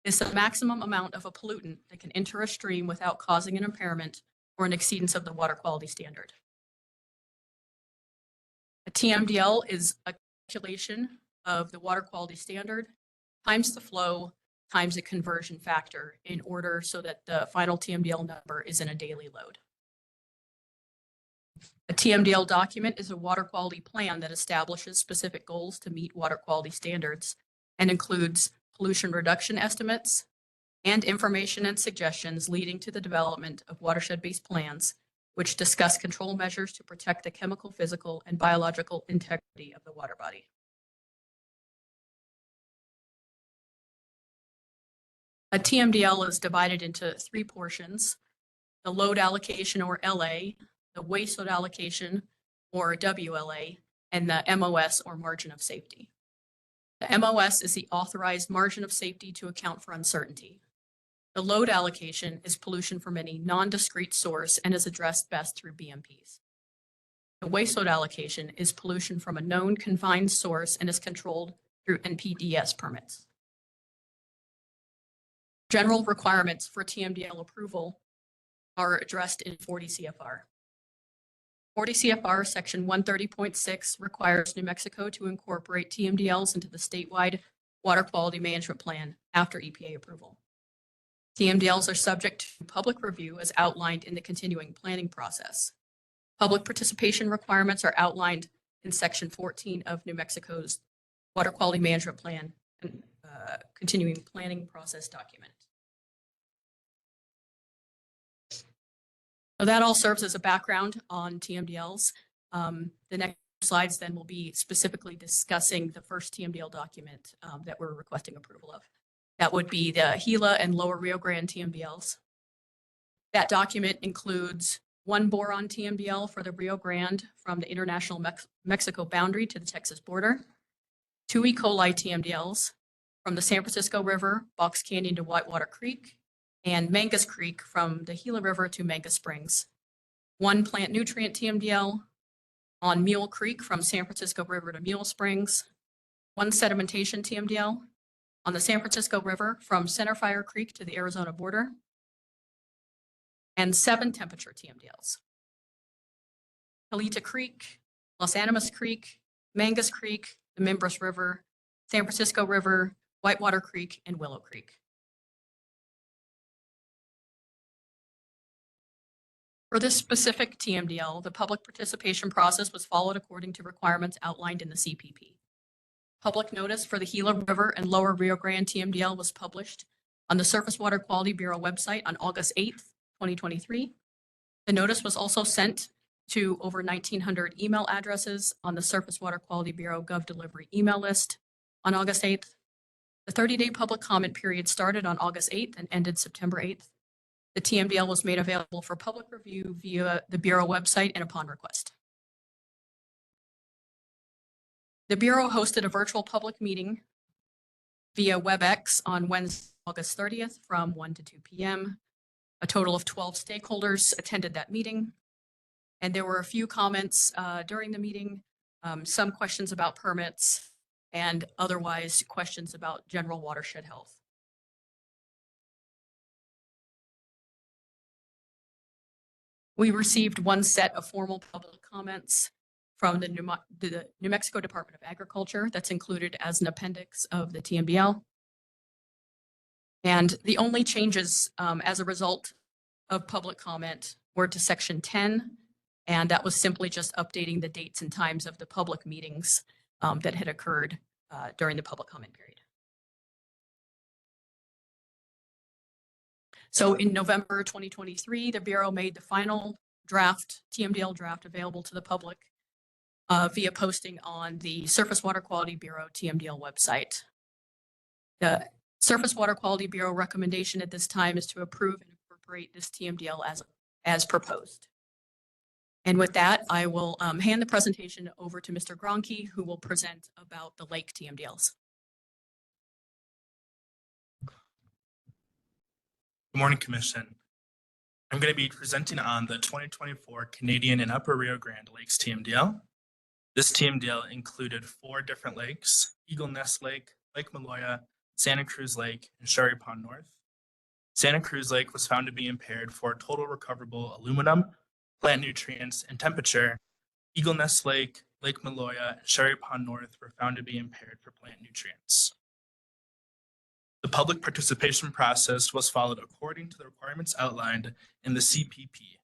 is the maximum amount of a pollutant that can enter a stream without causing an impairment or an exceedance of the water quality standard. A TMDL is a calculation of the water quality standard times the flow times a conversion factor in order so that the final TMDL number is in a daily load. A TMDL document is a water quality plan that establishes specific goals to meet water quality standards and includes pollution reduction estimates and information and suggestions leading to the development of watershed-based plans, which discuss control measures to protect the chemical, physical, and biological integrity of the water body. A TMDL is divided into three portions: the load allocation, or LA, the waste load allocation, or WLA, and the MOS, or margin of safety. The MOS is the authorized margin of safety to account for uncertainty. The load allocation is pollution from any non-discrete source and is addressed best through BMPs. The waste load allocation is pollution from a known confined source and is controlled through NPDES permits. General requirements for TMDL approval are addressed in 40 CFR. 40 CFR section 130.6 requires New Mexico to incorporate TMDLs into the statewide water quality management plan after EPA approval. TMDLs are subject to public review as outlined in the continuing planning process. Public participation requirements are outlined in section 14 of New Mexico's water quality management plan and continuing planning process document. So that all serves as a background on TMDLs. The next slides then will be specifically discussing the first TMDL document that we're requesting approval of. That would be the Gila and Lower Rio Grande TMDLs. That document includes one boron TMDL for the Rio Grande from the international Mexico boundary to the Texas border, 2 E. coli TMDLs from the San Francisco River, Box Canyon to Whitewater Creek, and Mangus Creek from the Gila River to Mangus Springs, 1 plant nutrient TMDL on Mule Creek from San Francisco River to Mule Springs, 1 sedimentation TMDL on the San Francisco River from Centerfire Creek to the Arizona border, and 7 temperature TMDLs. Calita Creek, Los Animas Creek, Mangus Creek, the Mimbres River, San Francisco River, Whitewater Creek, and Willow Creek. For this specific TMDL, the public participation process was followed according to requirements outlined in the CPP. Public notice for the Gila River and Lower Rio Grande TMDL was published on the Surface Water Quality Bureau website on August 8th, 2023. The notice was also sent to over 1,900 email addresses on the Surface Water Quality Bureau Gov Delivery email list on August 8th. The 30-day public comment period started on August 8th and ended September 8th. The TMDL was made available for public review via the Bureau website and upon request. The Bureau hosted a virtual public meeting via WebEx on Wednesday, August 30th from 1 to 2 p.m. A total of 12 stakeholders attended that meeting. And there were a few comments during the meeting, some questions about permits, and otherwise questions about general watershed health. We received 1 set of formal public comments from the New Mexico Department of Agriculture that's included as an appendix of the TMDL. And the only changes as a result of public comment were to section 10, and that was simply just updating the dates and times of the public meetings that had occurred during the public comment period. So in November 2023, the Bureau made the final draft, TMDL draft, available to the public via posting on the Surface Water Quality Bureau TMDL website. The Surface Water Quality Bureau recommendation at this time is to approve and incorporate this TMDL as proposed. And with that, I will hand the presentation over to Mr. Gronke, who will present about the lake TMDLs. Good morning, Commission. I'm going to be presenting on the 2024 Canadian and Upper Rio Grande Lakes TMDL. This TMDL included 4 different lakes: Eagle Nest Lake, Lake Maloya, Santa Cruz Lake, and Sherry Pond North. Santa Cruz Lake was found to be impaired for total recoverable aluminum, plant nutrients, and temperature. Eagle Nest Lake, Lake Maloya, and Sherry Pond North were found to be impaired for plant nutrients. The public participation process was followed according to the requirements outlined in the CPP.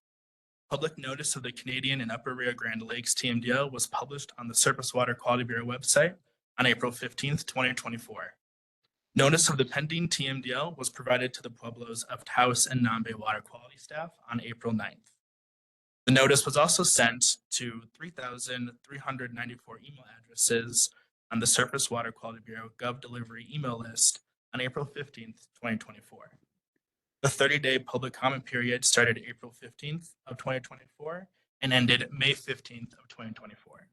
Public notice of the Canadian and Upper Rio Grande Lakes TMDL was published on the Surface Water Quality Bureau website on April 15th, 2024. Notice of the pending TMDL was provided to the pueblos of Taos and Nambe water quality staff on April 9th. The notice was also sent to 3,394 email addresses on the Surface Water Quality Bureau Gov Delivery email list on April 15th, 2024. The 30-day public comment period started April 15th of 2024 and ended May 15th of 2024.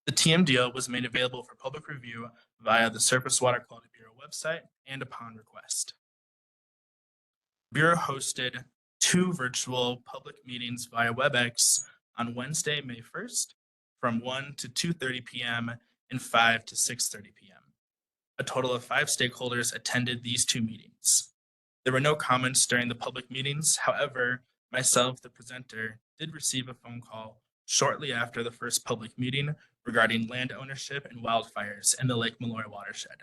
The TMDL was made available for public review via the Surface Water Quality Bureau website and upon request. Bureau hosted 2 virtual public meetings via WebEx on Wednesday, May 1st from 1 to 2:30 p.m. and 5 to 6:30 p.m. A total of 5 stakeholders attended these 2 meetings. There were no comments during the public meetings. However, myself, the presenter, did receive a phone call shortly after the first public meeting regarding land ownership and wildfires in the Lake Malloy watershed.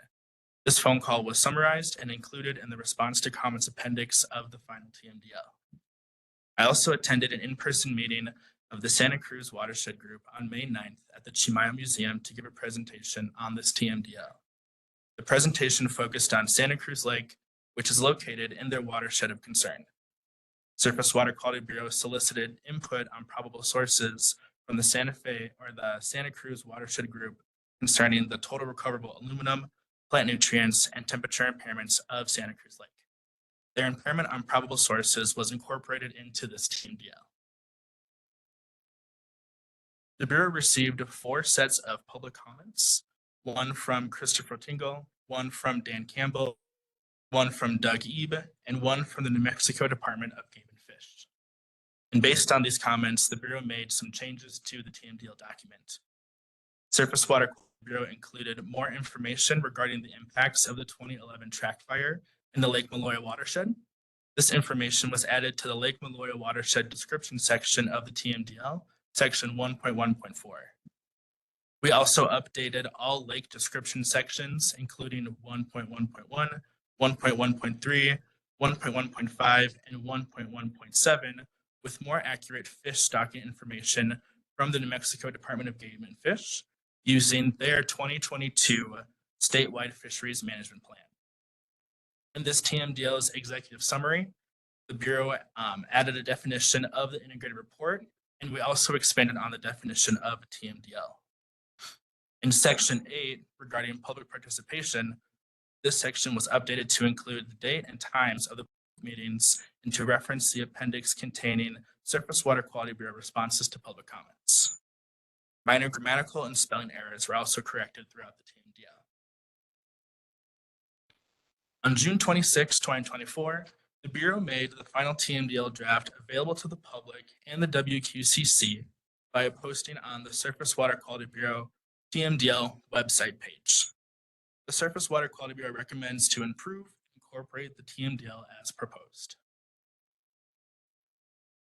This phone call was summarized and included in the response to comments appendix of the final TMDL. I also attended an in-person meeting of the Santa Cruz Watershed Group on May 9th at the Chimayo Museum to give a presentation on this TMDL. The presentation focused on Santa Cruz Lake, which is located in their watershed of concern. Surface Water Quality Bureau solicited input on probable sources from the Santa Fe or the Santa Cruz Watershed Group concerning the total recoverable aluminum, plant nutrients, and temperature impairments of Santa Cruz Lake. Their impairment on probable sources was incorporated into this TMDL. The Bureau received 4 sets of public comments, 1 from Christopher Tingle, 1 from Dan Campbell, 1 from Doug Ebe, and 1 from the New Mexico Department of Game and Fish. And based on these comments, the Bureau made some changes to the TMDL document. Surface Water Bureau included more information regarding the impacts of the 2011 tract fire in the Lake Malloy watershed. This information was added to the Lake Malloy watershed description section of the TMDL, section 1.1.4. We also updated all lake description sections, including 1.1.1, 1.1.3, 1.1.5, and 1.1.7, with more accurate fish stocking information from the New Mexico Department of Game and Fish using their 2022 statewide fisheries management plan. In this TMDL's executive summary, the Bureau added a definition of the integrated report, and we also expanded on the definition of a TMDL. In section 8, regarding public participation, this section was updated to include the date and times of the meetings and to reference the appendix containing Surface Water Quality Bureau responses to public comments. Minor grammatical and spelling errors were also corrected throughout the TMDL. On June 26, 2024, the Bureau made the final TMDL draft available to the public and the WQCC by posting on the Surface Water Quality Bureau TMDL website page. The Surface Water Quality Bureau recommends to improve and incorporate the TMDL as proposed.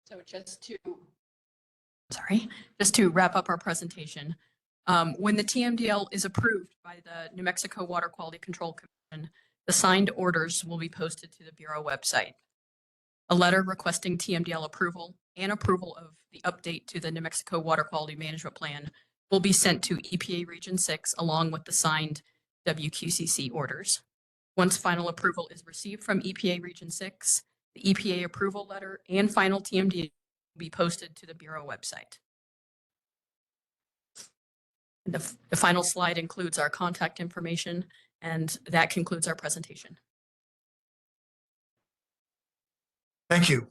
So just to wrap up our presentation, when the TMDL is approved by the New Mexico Water Quality Control Commission, the signed orders will be posted to the Bureau website. A letter requesting TMDL approval and approval of the update to the New Mexico Water Quality Management Plan will be sent to EPA Region 6 along with the signed WQCC orders. Once final approval is received from EPA Region 6, the EPA approval letter and final TMDL will be posted to the Bureau website. The final slide includes our contact information, and that concludes our presentation. Thank you,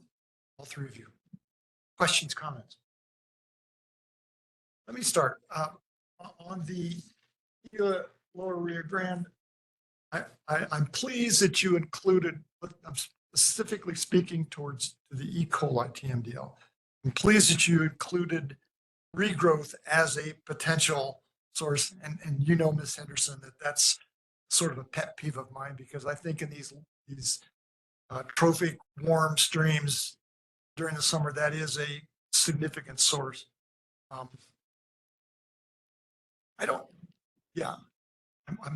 all 3 of you. Questions, comments? Let me start. On the Lower Rio Grande, I'm pleased that you included, I'm specifically speaking towards the E. coli TMDL. I'm pleased that you included regrowth as a potential source. And you know, Ms. Henderson, that's sort of a pet peeve of mine, because I think in these trophic warm streams during the summer, that is a significant source. I'm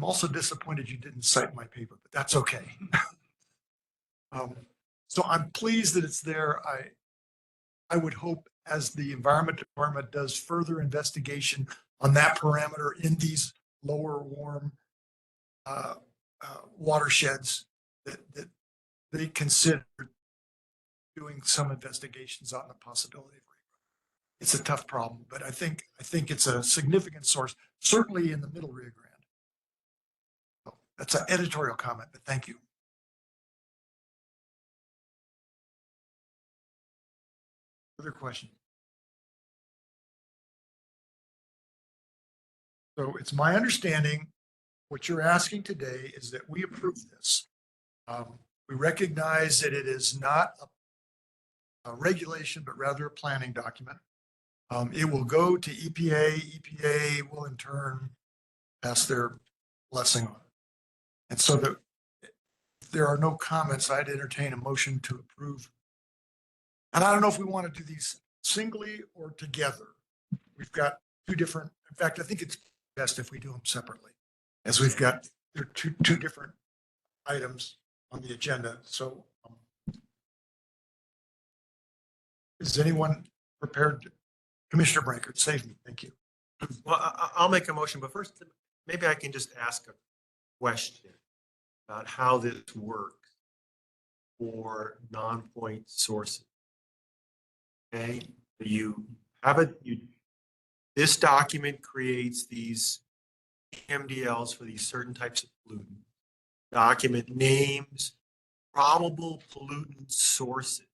also disappointed you didn't cite my paper, but that's okay. So I'm pleased that it's there. I would hope, as the Environment Department does further investigation on that parameter in these lower warm watersheds, that they consider doing some investigations on the possibility of regrowth. It's a tough problem, but I think it's a significant source, certainly in the Middle Rio Grande. So that's an editorial comment, but thank you. Other question? So it's my understanding what you're asking today is that we approve this We recognize that it is not a regulation, but rather a planning document. It will go to EPA. EPA will in turn pass their blessing on it. And so that if there are no comments, I'd entertain a motion to approve. And I don't know if we want to do these singly or together. We've got two different, in fact, I think it's best if we do them separately, as we've got, they're two different items on the agenda. So is anyone prepared? Commissioner Brankert, save me. Thank you. Well, I'll make a motion, but first, maybe I can just ask a question about how this works for non-point sources. Okay, you have this document creates these MDLs for these certain types of pollutant. Document names probable pollutant sources.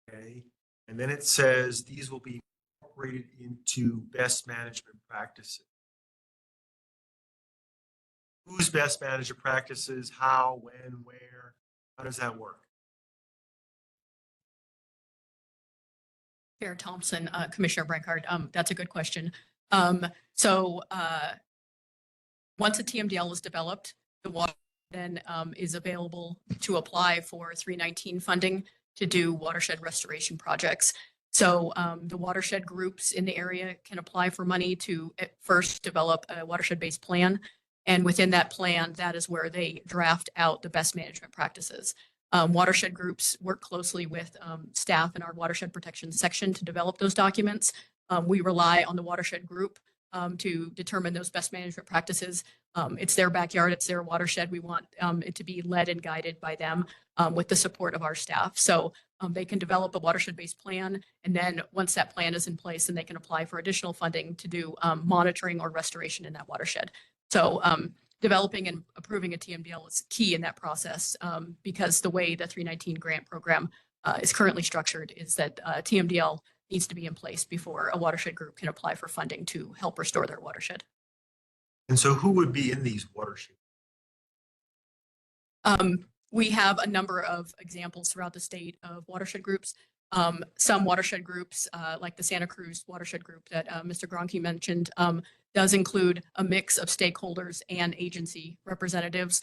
Okay, and then it says these will be incorporated into best management practices. Whose best management practices, how, when, where, how does that work? Chair Thompson, Commissioner Brankart, that's a good question. Once a TMDL is developed, the water then is available to apply for 319 funding to do watershed restoration projects. So the watershed groups in the area can apply for money to at first develop a watershed-based plan. And within that plan, that is where they draft out the best management practices. Watershed groups work closely with staff in our watershed protection section to develop those documents. We rely on the watershed group to determine those best management practices. It's their backyard, it's their watershed. We want it to be led and guided by them with the support of our staff. So they can develop a watershed-based plan, and then once that plan is in place, then they can apply for additional funding to do monitoring or restoration in that watershed. So developing and approving a TMDL is key in that process because the way the 319 grant program is currently structured is that TMDL needs to be in place before a watershed group can apply for funding to help restore their watershed. And so who would be in these watersheds? We have a number of examples throughout the state of watershed groups. Some watershed groups, like the Santa Cruz watershed group that Mr. Gronke mentioned, does include a mix of stakeholders and agency representatives.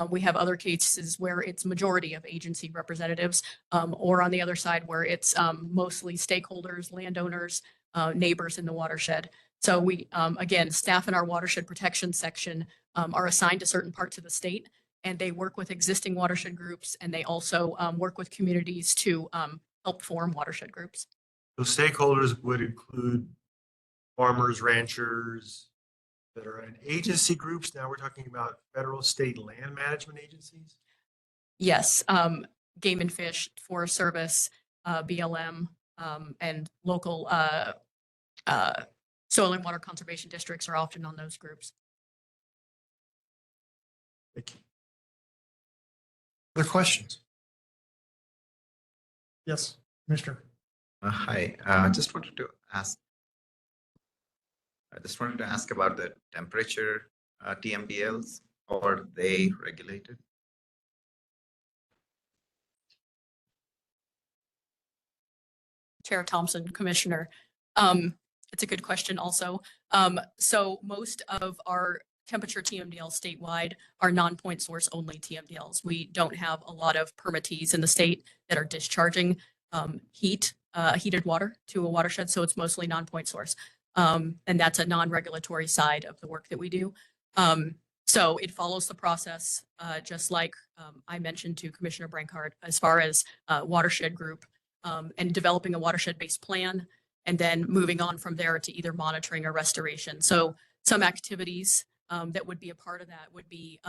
We have other cases where it's majority of agency representatives, or on the other side where it's mostly stakeholders, landowners, neighbors in the watershed. So we, again, staff in our watershed protection section are assigned to certain parts of the state, and they work with existing watershed groups, and they also work with communities to help form watershed groups. So stakeholders would include farmers, ranchers that are in agency groups. Now we're talking about federal, state land management agencies. Yes, Game and Fish, Forest Service, BLM, and local soil and water conservation districts are often on those groups. Thank you. Other questions? Yes, Commissioner. Hi, I just wanted to ask about the temperature TMDLs. Are they regulated? Chair Thompson, Commissioner. It's a good question also. So most of our temperature TMDLs statewide are non-point source only TMDLs. We don't have a lot of permittees in the state that are discharging heated water to a watershed, so it's mostly non-point source. And that's a non-regulatory side of the work that we do. So it follows the process, just like I mentioned to Commissioner Brankart, as far as watershed group and developing a watershed-based plan, and then moving on from there to either monitoring or restoration. So some activities that would be a part of that would be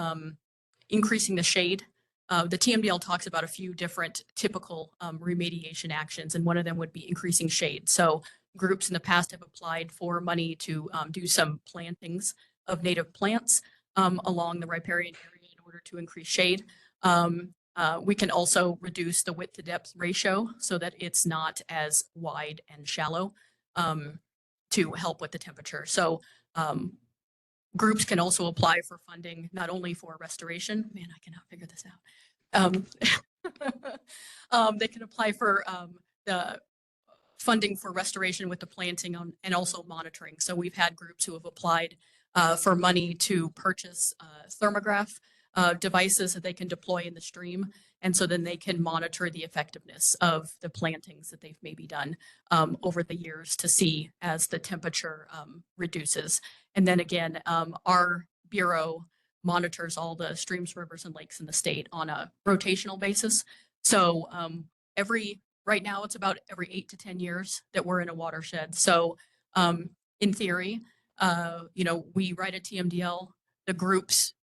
increasing the shade. The TMDL talks about a few different typical remediation actions, and one of them would be increasing shade. So groups in the past have applied for money to do some plantings of native plants along the riparian area in order to increase shade. We can also reduce the width to depth ratio so that it's not as wide and shallow to help with the temperature. So groups can also apply for funding, not only for restoration, man, I cannot figure this out, um, they can apply for the funding for restoration with the planting on, and also monitoring. So we've had groups who have applied for money to purchase thermograph devices that they can deploy in the stream. And so then they can monitor the effectiveness of the plantings that they've maybe done over the years to see as the temperature reduces. And then again, our Bureau monitors all the streams, rivers, and lakes in the state on a rotational basis. So right now it's about every 8 to 10 years that we're in a watershed. So in theory, we write a TMDL, the groups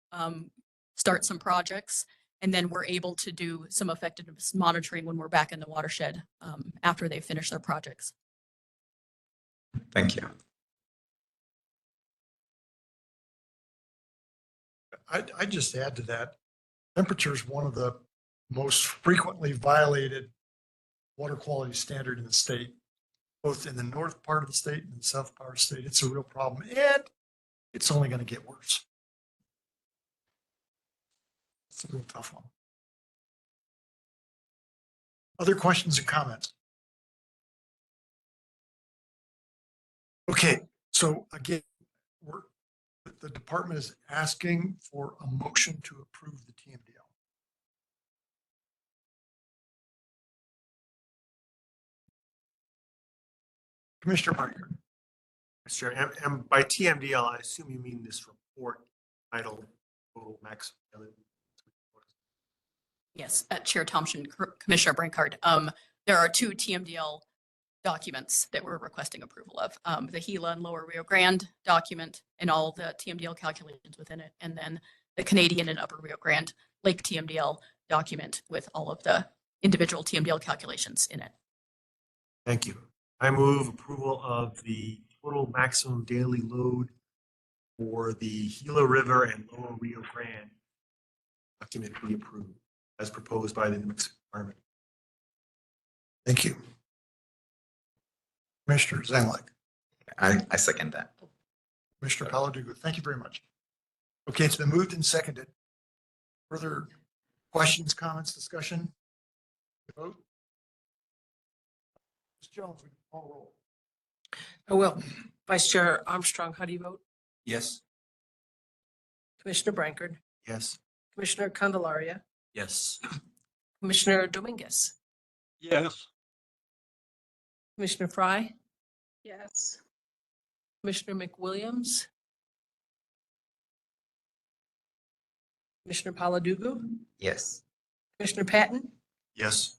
start some projects, and then we're able to do some effectiveness monitoring when we're back in the watershed after they finish their projects. Thank you. I'd just add to that, temperature is one of the most frequently violated water quality standard in the state, both in the north part of the state and the south part of the state. It's a real problem, and it's only going to get worse. It's a real tough one. Other questions and comments? Okay, so again, the department is asking for a motion to approve the TMDL. Commissioner Parker. Mr. Chair, and by TMDL, I assume you mean this report titled Total Max. Yes, Chair Thompson, Commissioner Brinkard. There are 2 TMDL documents that we're requesting approval of. The Gila and Lower Rio Grande document and all the TMDL calculations within it, and then the Canadian and Upper Rio Grande Lake TMDL document with all of the individual TMDL calculations in it. Thank you. I move approval of the total maximum daily load for the Gila River and Lower Rio Grande document be approved as proposed by the NMED Department. Thank you. Commissioner Zemlich. I second that. Commissioner Paladugo, thank you very much. Okay, it's been moved and seconded. Further questions, comments, discussion? Vote. Ms. Jones, we can call roll. I will. Vice Chair Armstrong, how do you vote? Yes. Commissioner Brankard, Yes. Commissioner Candelaria, Yes. Commissioner Dominguez, Yes. Commissioner Fry, Yes. Commissioner McWilliams, Commissioner Paladugo, Yes. Commissioner Patton, Yes.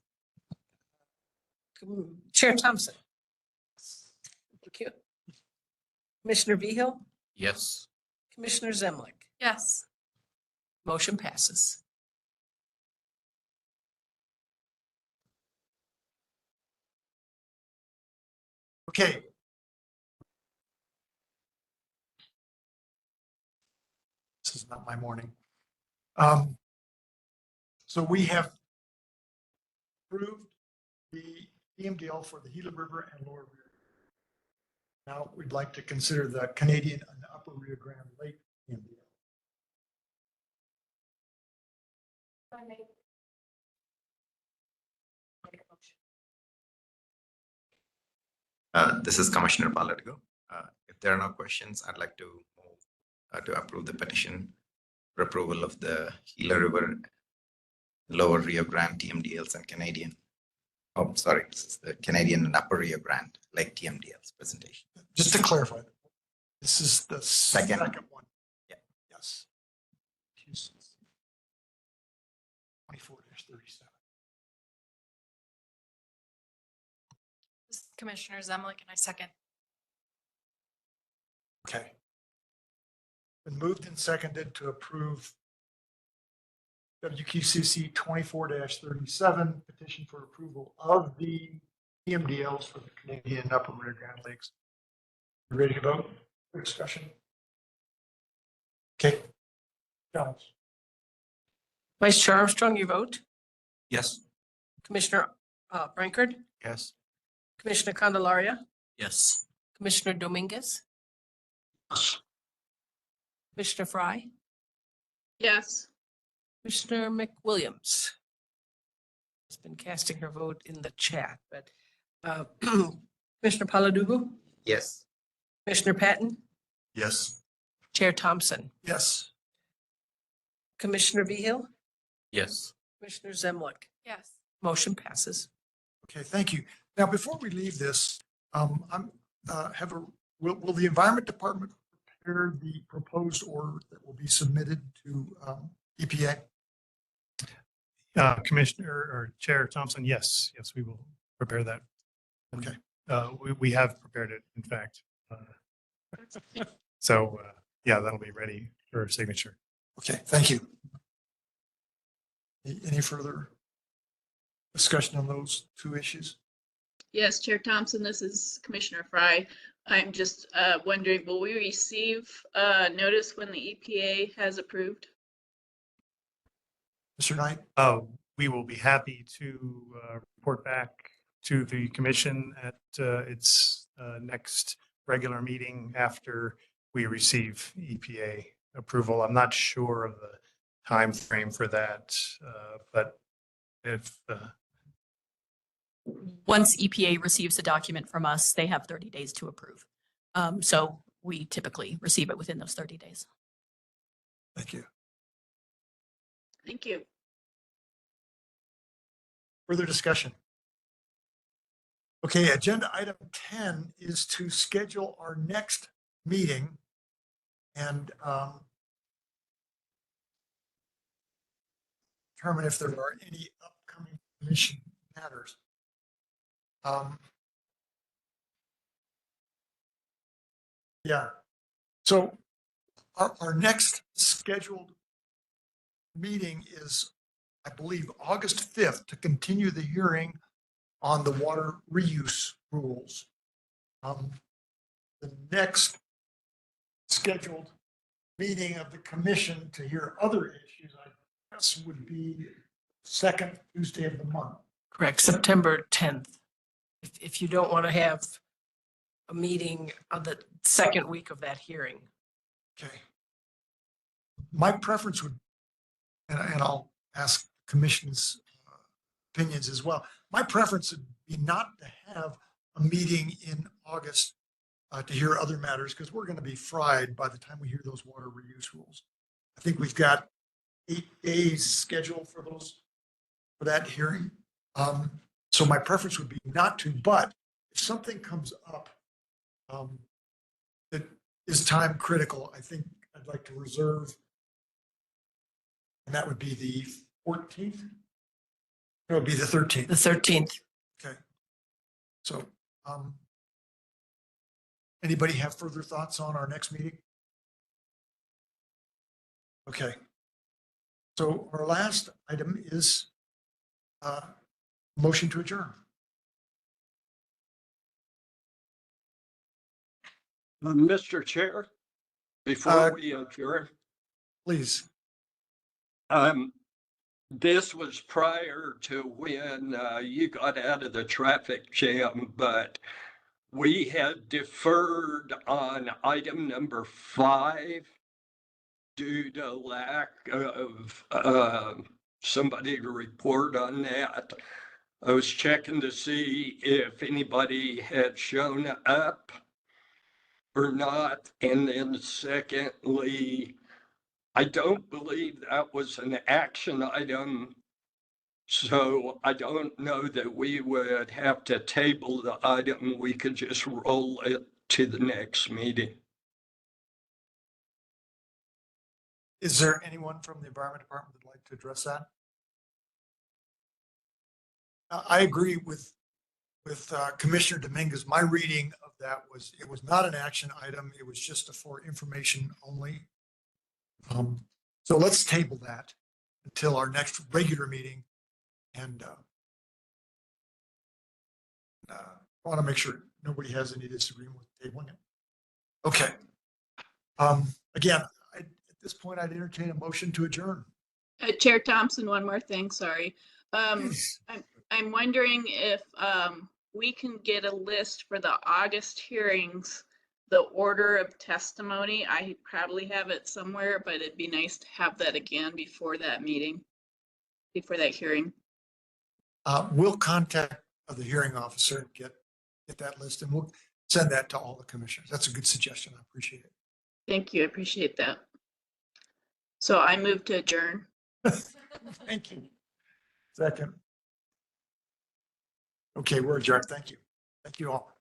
Chair Thompson. Thank you. Commissioner Vehil, Yes. Commissioner Zemlich. Yes. Motion passes. Okay. This is not my morning. So we have approved the TMDL for the Gila River and Lower Rio. Now we'd like to consider the Canadian and Upper Rio Grande Lake TMDL. This is Commissioner Paladugo. If there are no questions, I'd like to move to approve the petition for approval of the Gila River, Lower Rio Grande TMDLs and Canadian. Oh, sorry, this is the Canadian and Upper Rio Grande Lake TMDLs presentation. Just to clarify, this is the second one. Yeah. Yes. 24-37. This is Commissioner Zemlich, and I second. Okay. Been moved and seconded to approve WQCC 24-37 petition for approval of the TMDLs for the Canadian Upper Rio Grande Lakes. You ready to vote for discussion? Okay. Jones. Vice Chair Armstrong, you vote. Yes. Commissioner Brankard, Yes. Commissioner Candelaria, Yes. Commissioner Dominguez, Commissioner Fry, Yes. Commissioner McWilliams. has been casting her vote in the chat, but Commissioner Paladugu, Yes. Commissioner Patton, Yes. Chair Thompson, Yes. Commissioner Vehil, Yes. Commissioner Zemlik. Yes. Motion passes. Okay, thank you. Now, before we leave this, will the Environment Department prepare the proposed order that will be submitted to EPA? Commissioner or Chair Thompson, yes, we will prepare that. Okay. We have prepared it, in fact. So, yeah, that'll be ready for signature. Okay, thank you. Any further discussion on those two issues? Yes, Chair Thompson, this is Commissioner Fry. I'm just wondering, will we receive notice when the EPA has approved? Mr. Knight? We will be happy to report back to the commission at its next regular meeting after we receive EPA approval. I'm not sure of the time frame for that, but if Once EPA receives a document from us, they have 30 days to approve. So we typically receive it within those 30 days. Thank you. Thank you. Further discussion? Okay, agenda item 10 is to schedule our next meeting and determine if there are any upcoming commission matters. Yeah, so our next scheduled meeting is, I believe, August 5th to continue the hearing on the water reuse rules. The next scheduled meeting of the commission to hear other issues, I guess, would be second Tuesday of the month. Correct, September 10th. If you don't want to have a meeting on the second week of that hearing. Okay. My preference would, and I'll ask commission's opinions as well. My preference would be not to have a meeting in August to hear other matters, because we're going to be fried by the time we hear those water reuse rules. I think we've got 8 days scheduled for that hearing. So my preference would be not to, but if something comes up that is time critical, I think I'd like to reserve, and that would be the 14th. It would be the 13th. The 13th. Okay. So, anybody have further thoughts on our next meeting? Okay. So our last item is motion to adjourn. Mr. Chair, before we adjourn, please. This was prior to when you got out of the traffic jam, but we had deferred on item number 5 due to lack of somebody to report on that. I was checking to see if anybody had shown up or not. And then secondly, I don't believe that was an action item. So I don't know that we would have to table the item. We could just roll it to the next meeting. Is there anyone from the Environment Department that'd like to address that? I agree with Commissioner Dominguez. My reading of that was, it was not an action item. It was just for information only. So let's table that until our next regular meeting. And I want to make sure nobody has any disagreement with tabling it. Okay. Again, at this point, I'd entertain a motion to adjourn. Chair Thompson, one more thing, sorry. I'm wondering if we can get a list for the August hearings, the order of testimony. I probably have it somewhere, but it'd be nice to have that again before that meeting, before that hearing. We'll contact the hearing officer and get that list, and we'll send that to all the commissioners. That's a good suggestion. I appreciate it. Thank you. I appreciate that. So I move to adjourn. Thank you. Second. Okay, we're adjourned. Thank you. Thank you all.